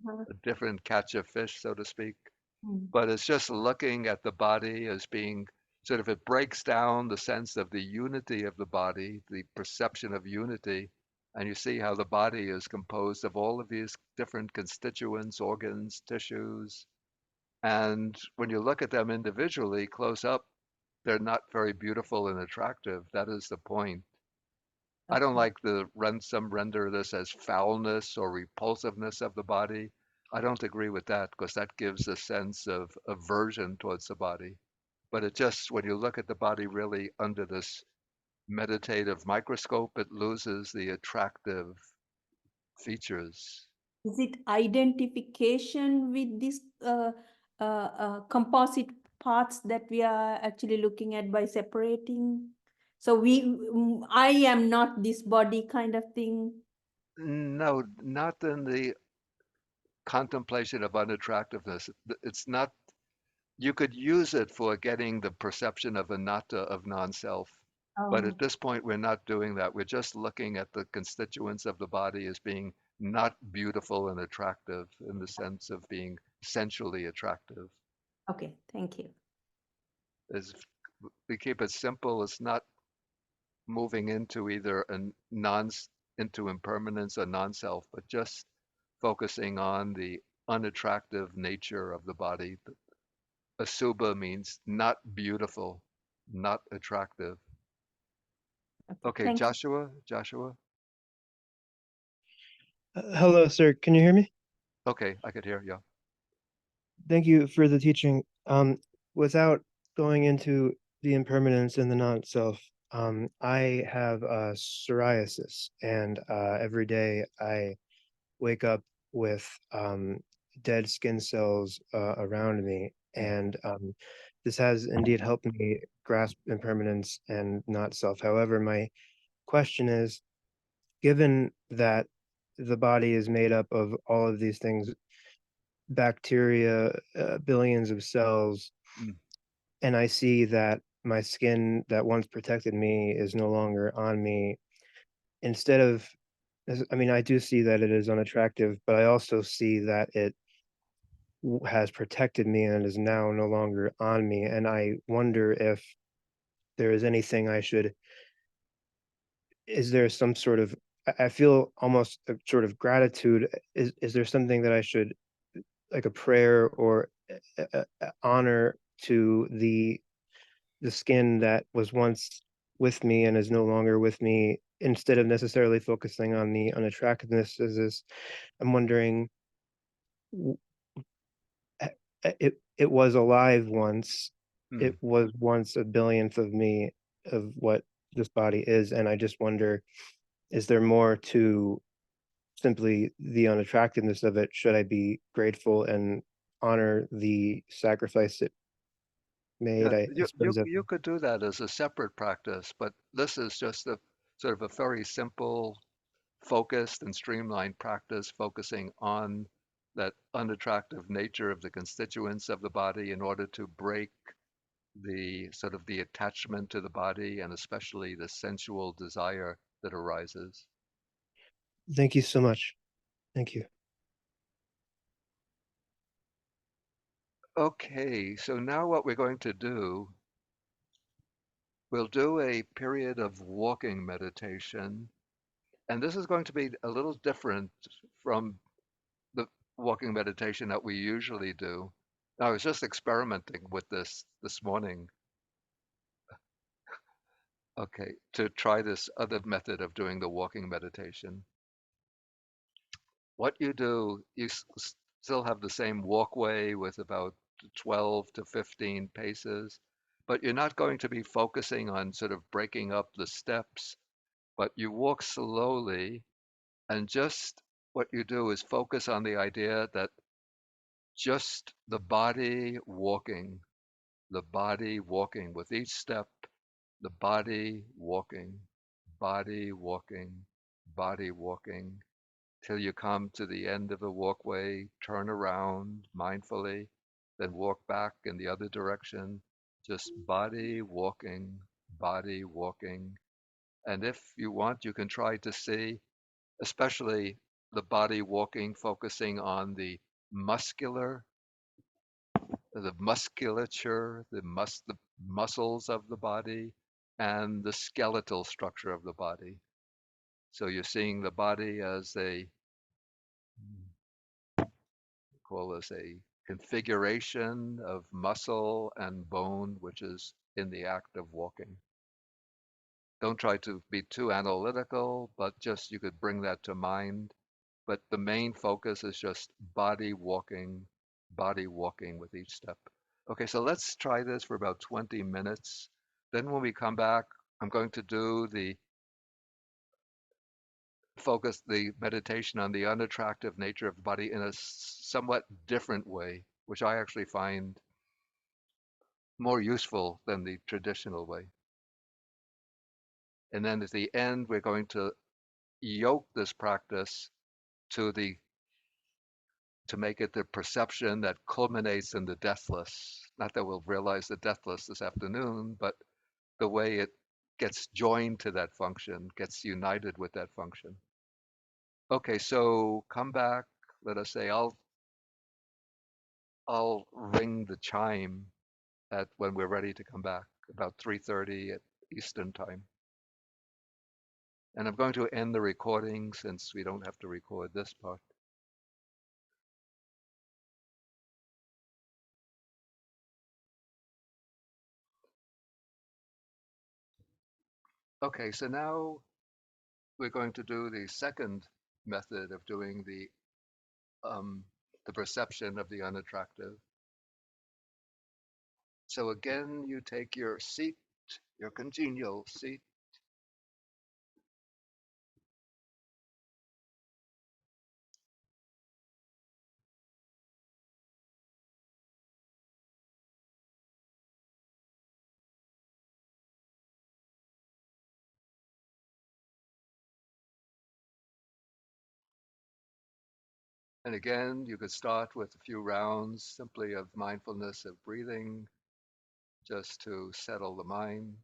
Uh, a different catch of fish, so to speak. hmm. But it's just looking at the body as being sort of, it breaks down the sense of the unity of the body, the perception of unity, and you see how the body is composed of all of these different constituents, organs, tissues. And when you look at them individually close up, they're not very beautiful and attractive. That is the point. I don't Okay. like some render this as foulness or repulsiveness of the body. I don't agree with that because that gives a sense of aversion towards the body. But it just, when you look at the body really under this meditative microscope, it loses the attractive features. Is it identification with these composite parts that we are actually looking at by separating? So I am not this body kind of thing. No, not in the contemplation of unattractiveness. It's not, you could use it for getting the perception of anatta, of non-self. But Oh, at this point, we're not doing that. We're just looking at the constituents of the body as being not beautiful and attractive in the sense of being sensually attractive. okay, thank you. As we keep it simple, it's not moving into either a non into impermanence or non-self, but just focusing on the unattractive nature of the body. Asubha means not beautiful, not attractive. Okay, Okay, thank you. Joshua. Hello, sir. Can you hear me? Okay, I could hear you. Thank you for the teaching. Without going into the impermanence and the non-self, I have psoriasis, and every day I wake up with dead skin cells around me, and this has indeed helped me grasp impermanence and not self. However, my question is, given that the body is made up of all of these things, bacteria, billions of cells, Mm, and I see that my skin that once protected me is no longer on me. Instead of, I mean, I do see that it is unattractive, but I also see that it has protected me and is now no longer on me. And I wonder if there is anything I should, is there some sort of, I feel almost a sort of gratitude. Is there something that I should, like a prayer or honor to the skin that was once with me and is no longer with me, instead of necessarily focusing on the unattractiveness? Is this, I'm wondering, w- it was alive once. It mm. was once a billionth of me, of what this body is, and I just wonder, is there more to simply the unattractiveness of it? Should I be grateful and honor the sacrifice it made? Yeah, I suppose that. you could do that as a separate practice, but this is just a sort of a very simple, focused and streamlined practice, focusing on that unattractive nature of the constituents of the body in order to break the sort of the attachment to the body and especially the sensual desire that arises. Thank you so much. Thank you. Okay, so now what we're going to do, we'll do a period of walking meditation. And this is going to be a little different from the walking meditation that we usually do. I was just experimenting with this morning, okay, to try this other method of doing the walking meditation. What you do, still have the same walkway with about 12 to 15 paces, but you're not going to be focusing on sort of breaking up the steps, but you walk slowly, and just what you do is focus on the idea that just the body walking with each step, the body walking, body walking, till you come to the end of the walkway, turn around mindfully, then walk back in the other direction, just body walking, body walking. And if you want, you can try to see, especially the body walking, focusing on muscular, the musculature, the muscles of the body, and the skeletal structure of the body. So you're seeing the body as call this a configuration of muscle and bone, which is in the act of walking. Don't try to be too analytical, but just you could bring that to mind. But the main focus is just body walking with each step. Okay, so let's try this for about 20 minutes. Then when we come back, I'm going to do the meditation on the unattractive nature of the body in a somewhat different way, which I actually find more useful than the traditional way. And then at the end, we're going to yoke this practice to the to make it the perception that culminates in the deathless. Not that we'll realize the deathless this afternoon, but the way it gets joined to that function, gets united with that function. Okay, so come back. Let us say I'll ring the chime at when we're ready to come back, about 3:30 at Eastern time. And I'm going to end the recording since we don't have to record this part. Okay, so now we're going to do the second method of doing the perception of the unattractive. So again, you take your seat, your congenial seat, and again, you could start with a few rounds simply of mindfulness of breathing, just to settle the mind.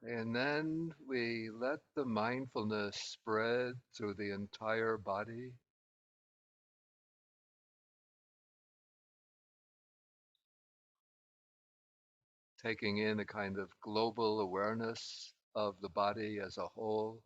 Okay, and then we let the mindfulness spread through the entire body. Taking in a kind of global awareness of the body as a whole.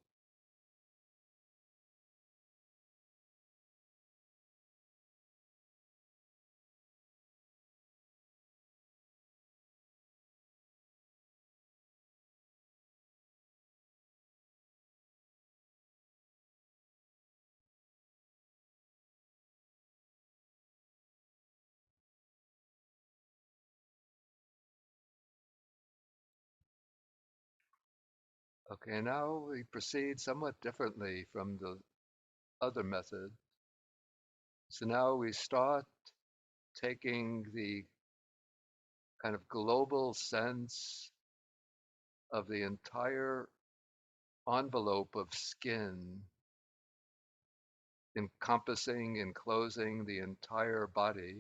Okay, now we proceed somewhat differently from the other method. So now we start taking the kind of global sense of the entire envelope of skin encompassing, enclosing the entire body.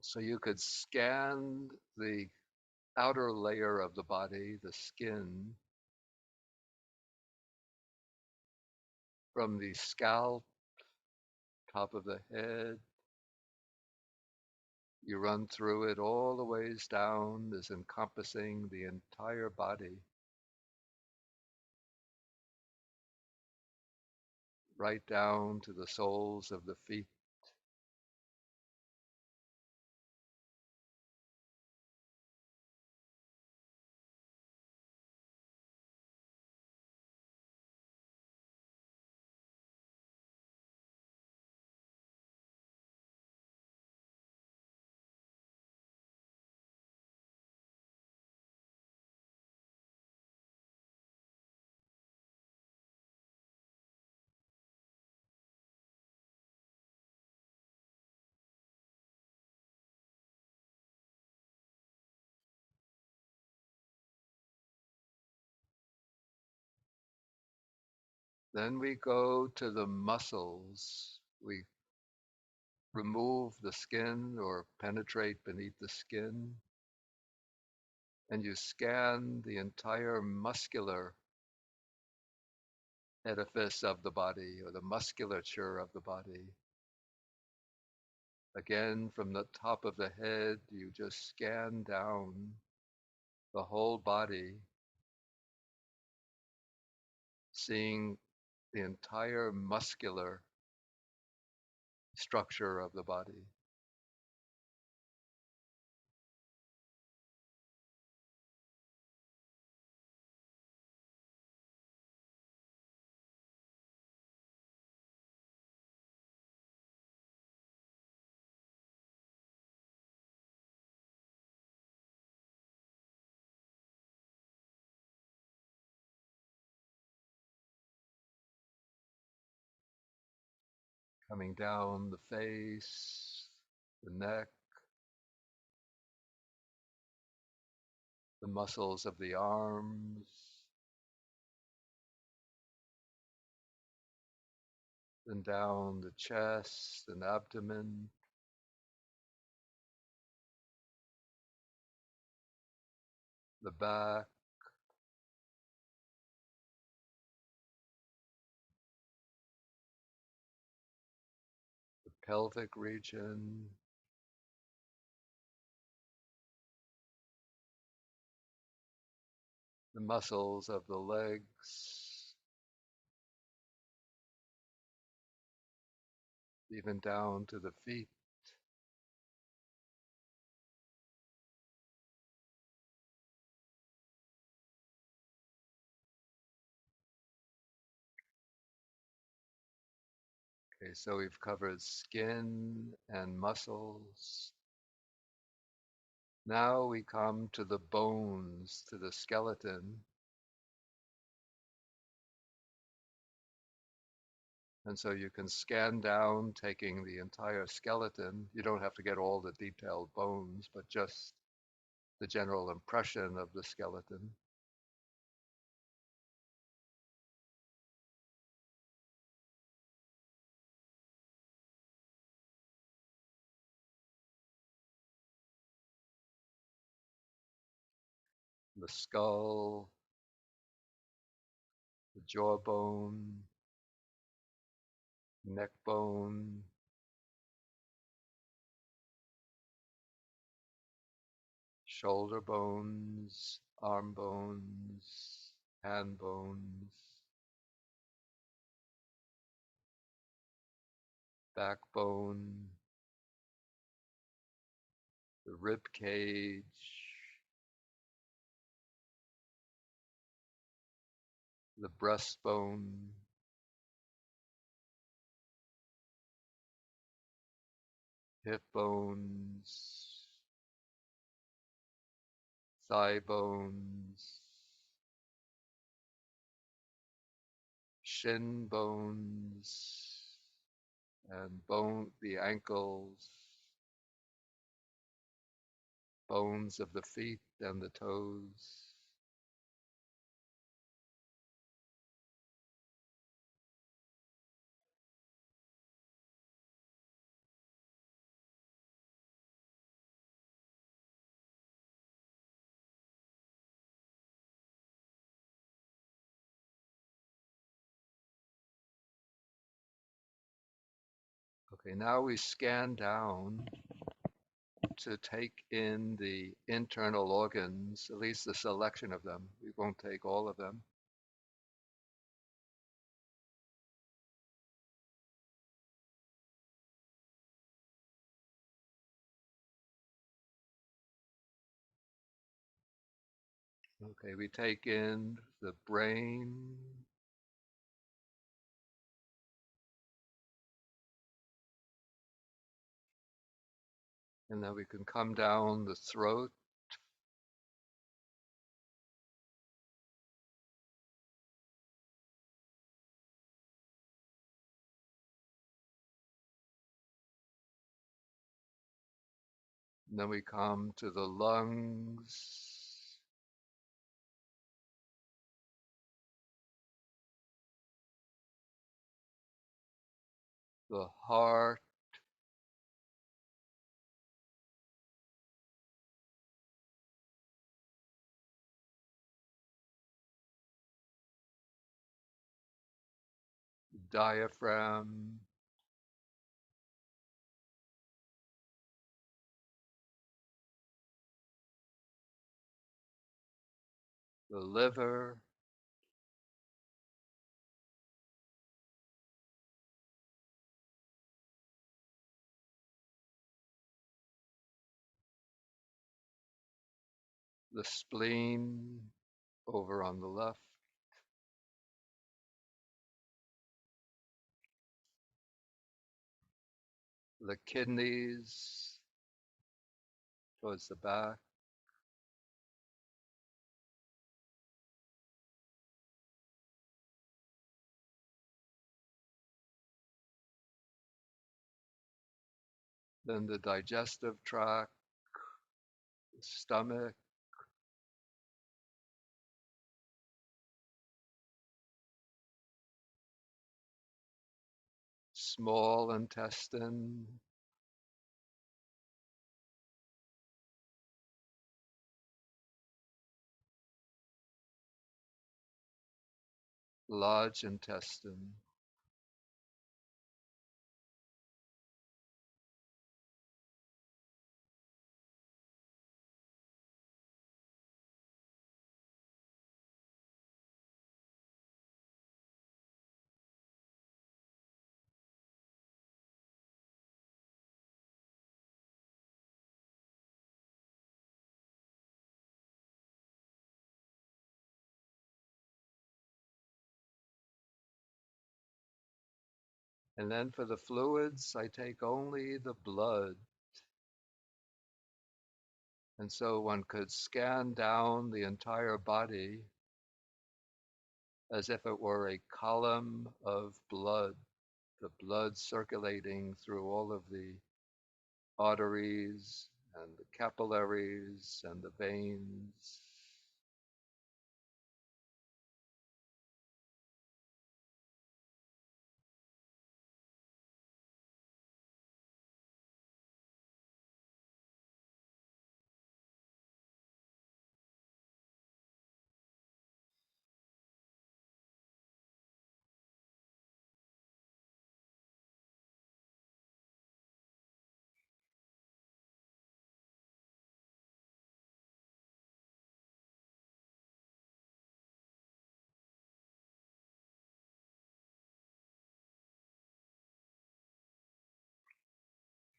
So you could scan the outer layer of the body, the skin, from the scalp, top of the head. You run through it all the ways down, is encompassing the entire body, right down to the soles of the feet. Then we go to the muscles. We remove the skin or penetrate beneath the skin, and you scan the entire muscular edifice of the body or the musculature of the body. Again, from the top of the head, you just scan down the whole body, seeing the entire muscular structure of the body. Coming down the face, the neck, the muscles of the arms, then down the chest and abdomen, the back, the pelvic region, the muscles of the legs, even down to the feet. Okay, so we've covered skin and muscles. Now we come to the bones, to the skeleton. And so you can scan down, taking the entire skeleton. You don't have to get all the detailed bones, but just the general impression of the skeleton. The skull, the jawbone, neck bone, shoulder bones, arm bones, hand bones, backbone, the rib cage, the breastbone, hip bones, thigh bones, shin bones, and the ankles, bones of the feet and the toes. Okay, now we scan down to take in the internal organs, at least a selection of them. We won't take all of them. Okay, we take in the brain, and then we can come down the throat, and then we come to the lungs, the heart, diaphragm, the liver, the spleen over on the left, the kidneys towards the back, then the digestive tract, the stomach, small intestine, large intestine, and then for the fluids, I take only the blood. And so one could scan down the entire body as if it were a column of blood, the blood circulating through all of the arteries and the capillaries and the veins.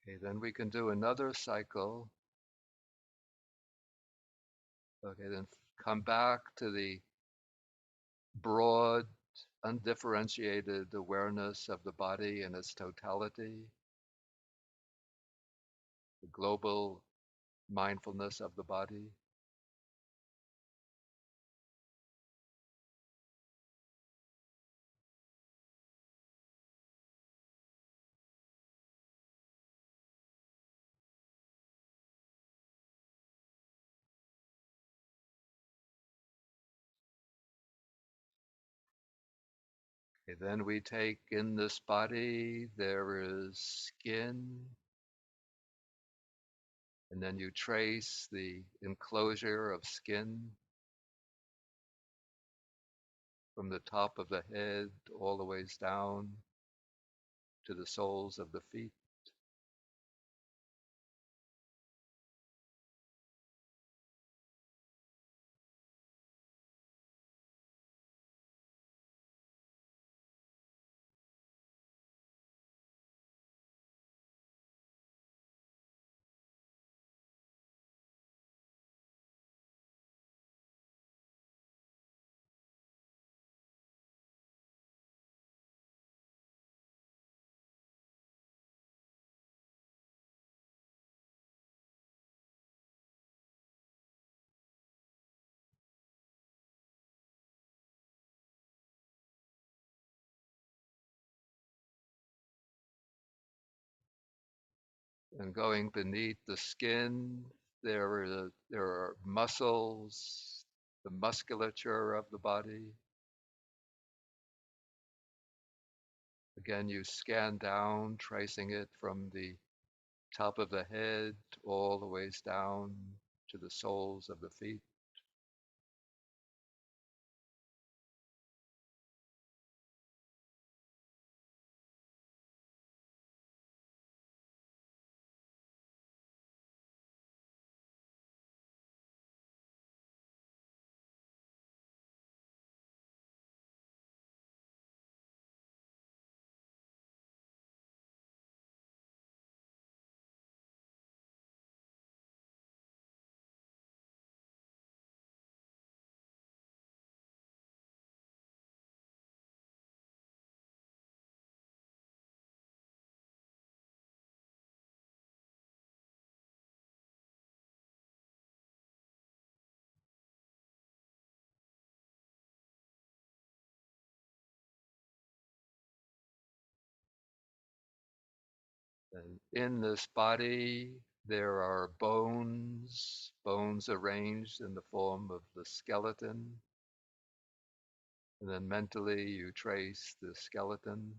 Okay, then we can do another cycle. Okay, then come back to the broad, undifferentiated awareness of the body in its totality, the global mindfulness of the body. Okay, then we take in this body, there is skin, and then you trace the enclosure of skin from the top of the head all the ways down to the soles of the feet. And going beneath the skin, there are muscles, the musculature of the body. Again, you scan down, tracing it from the top of the head all the ways down to the soles of the feet. And in this body, there are bones, bones arranged in the form of the skeleton. And then mentally, you trace the skeleton.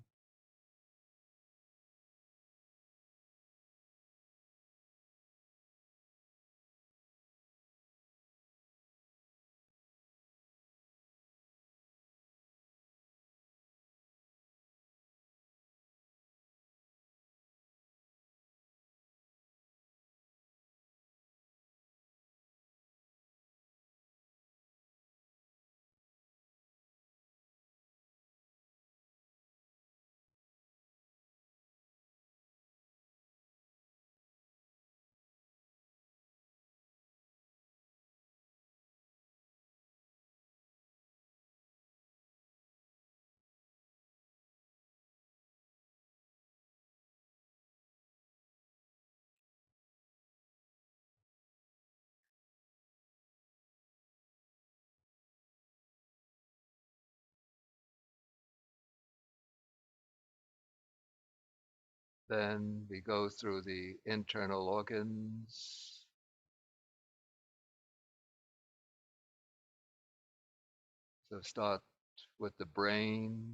Then we go through the internal organs. So start with the brain,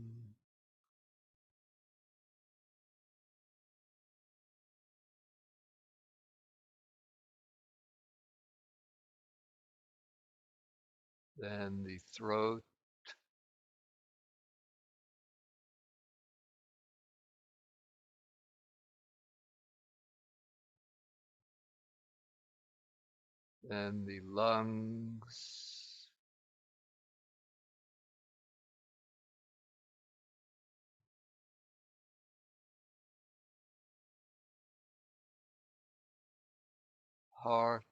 then the throat, then the lungs, heart,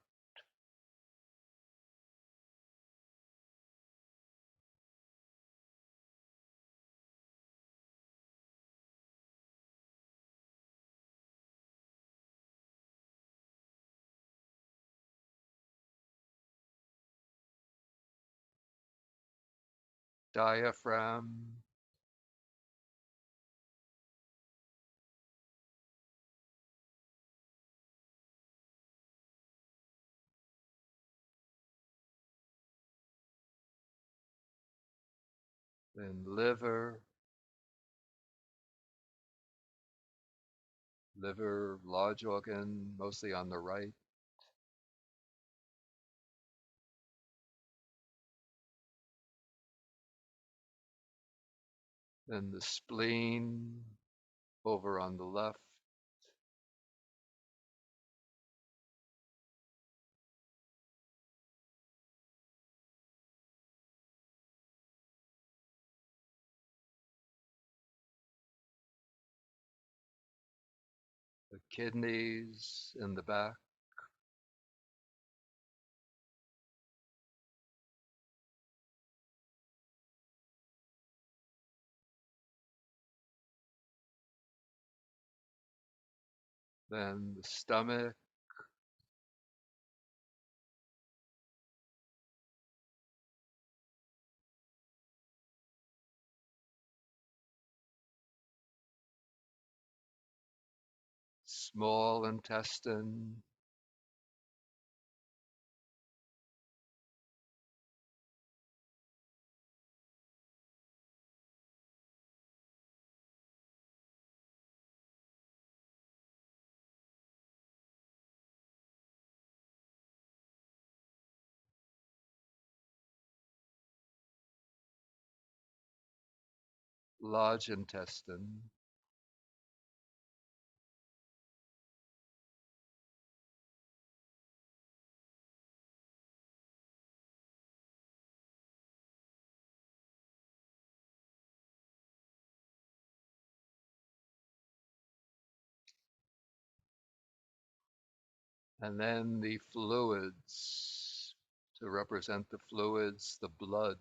diaphragm, then liver, liver, large organ, mostly on the right, then the spleen over on the left, the kidneys in the back, then the stomach, small intestine, large intestine, and then the fluids, to represent the fluids, the blood,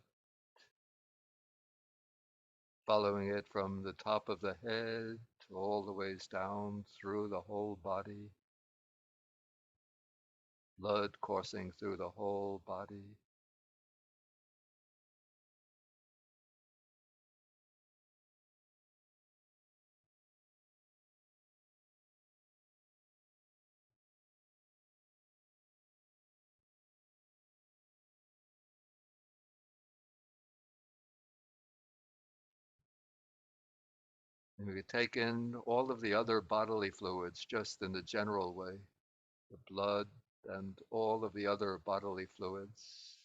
following it from the top of the head all the ways down through the whole body, blood coursing through the whole body. And we take in all of the other bodily fluids just in the general way, the blood and all of the other bodily fluids.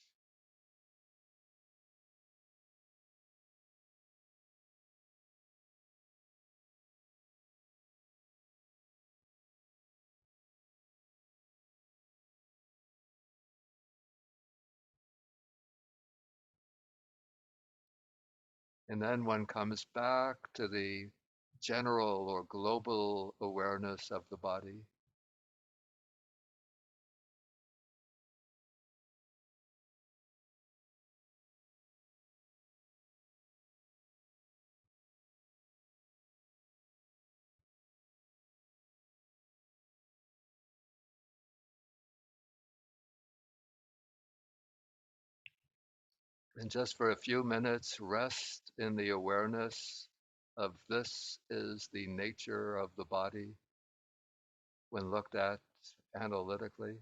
And then one comes back to the general or global awareness of the body. And just for a few minutes, rest in the awareness of this is the nature of the body when looked at analytically.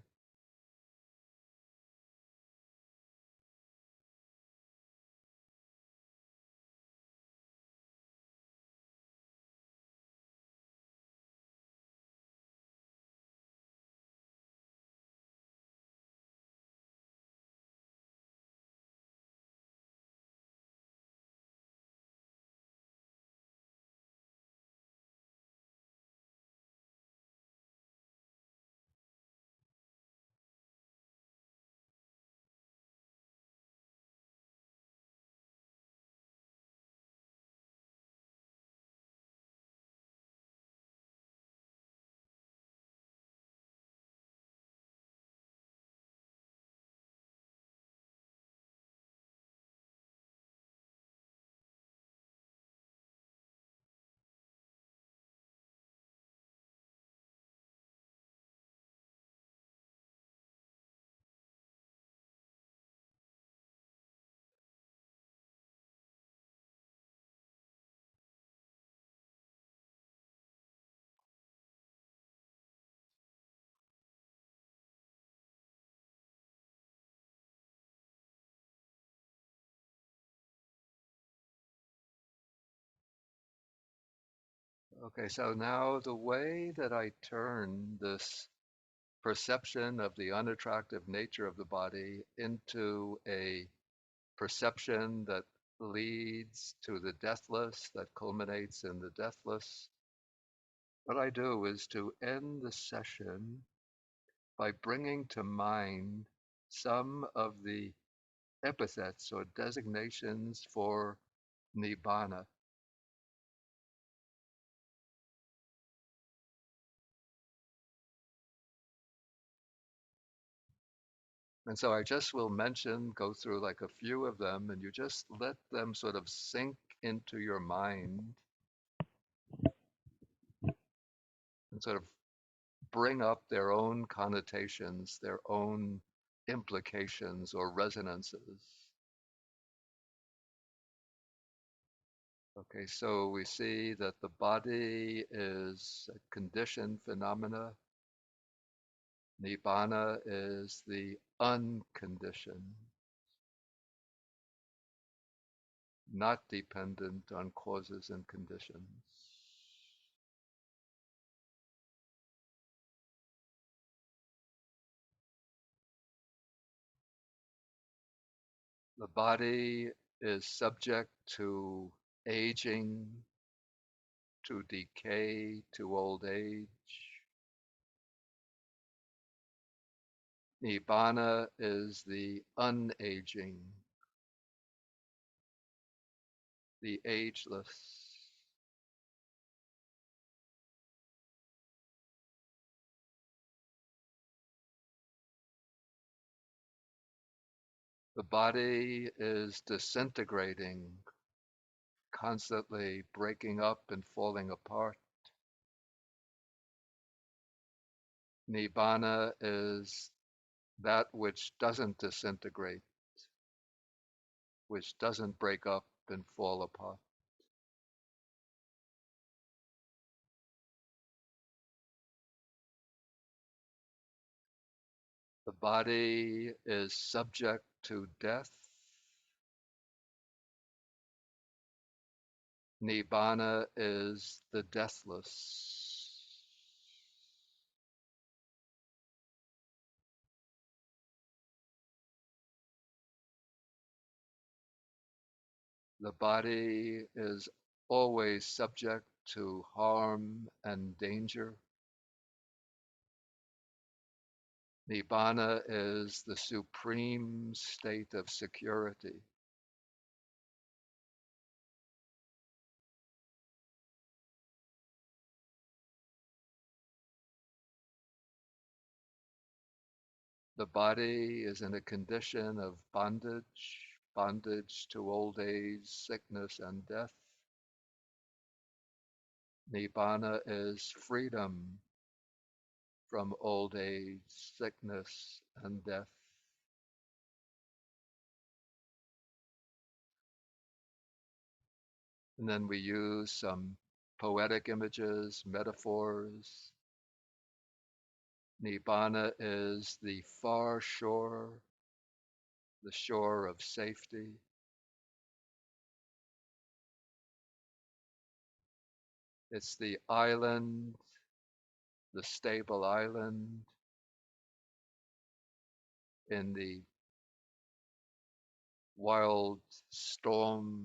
Okay, so now the way that I turn this perception of the unattractive nature of the body into a perception that leads to the deathless, that culminates in the deathless, what I do is to end the session by bringing to mind some of the epithets or designations for nibbana. And so I just will go through like a few of them, and you just let them sort of sink into your mind and sort of bring up their own connotations, their own implications or resonances. Okay, so we see that the body is a conditioned phenomena. Nibbana is the unconditioned, not dependent on causes and conditions. The body is subject to aging, to decay, to old age. Nibbana is the unaging, the ageless. The body is disintegrating, constantly breaking up and falling apart. Nibbana is that which doesn't disintegrate, which doesn't break up and fall apart. The body is subject to death. Nibbana is the deathless. The body is always subject to harm and danger. Nibbana is the supreme state of security. The body is in a condition of bondage, bondage to old age, sickness, and death. Nibbana is freedom from old age, sickness, and death. And then we use some poetic images, metaphors. Nibbana is the far shore, the shore of safety. It's the island, the stable island in the wild storm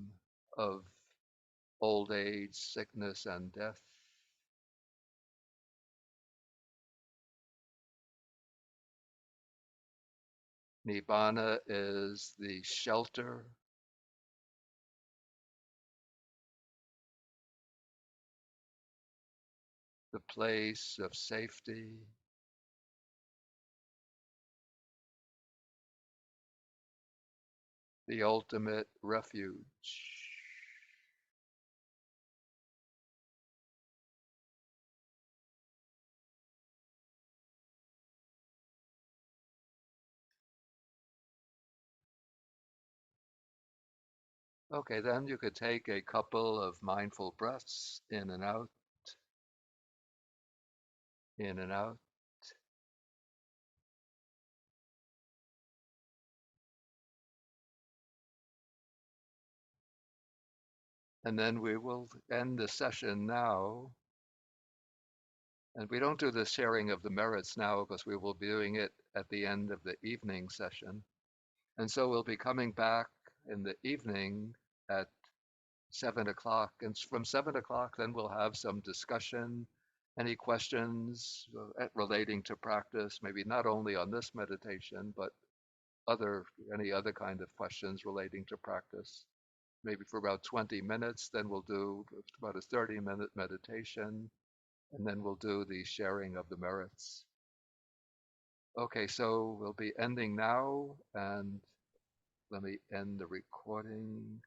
of old age, sickness, and death. Nibbana is the shelter, the place of safety, the ultimate refuge. Okay, then you could take a couple of mindful breaths in and out, in and out. And then we will end the session now. And we don't do the sharing of the merits now because we will be doing it at the end of the evening session. And so we'll be coming back in the evening at 7 o'clock. And from 7 o'clock, then we'll have some discussion, any questions relating to practice, maybe not only on this meditation, but any other kind of questions relating to practice. Maybe for about 20 minutes, then we'll do about a 30-minute meditation, and then we'll do the sharing of the merits. Okay, so we'll be ending now, and let me end the recording.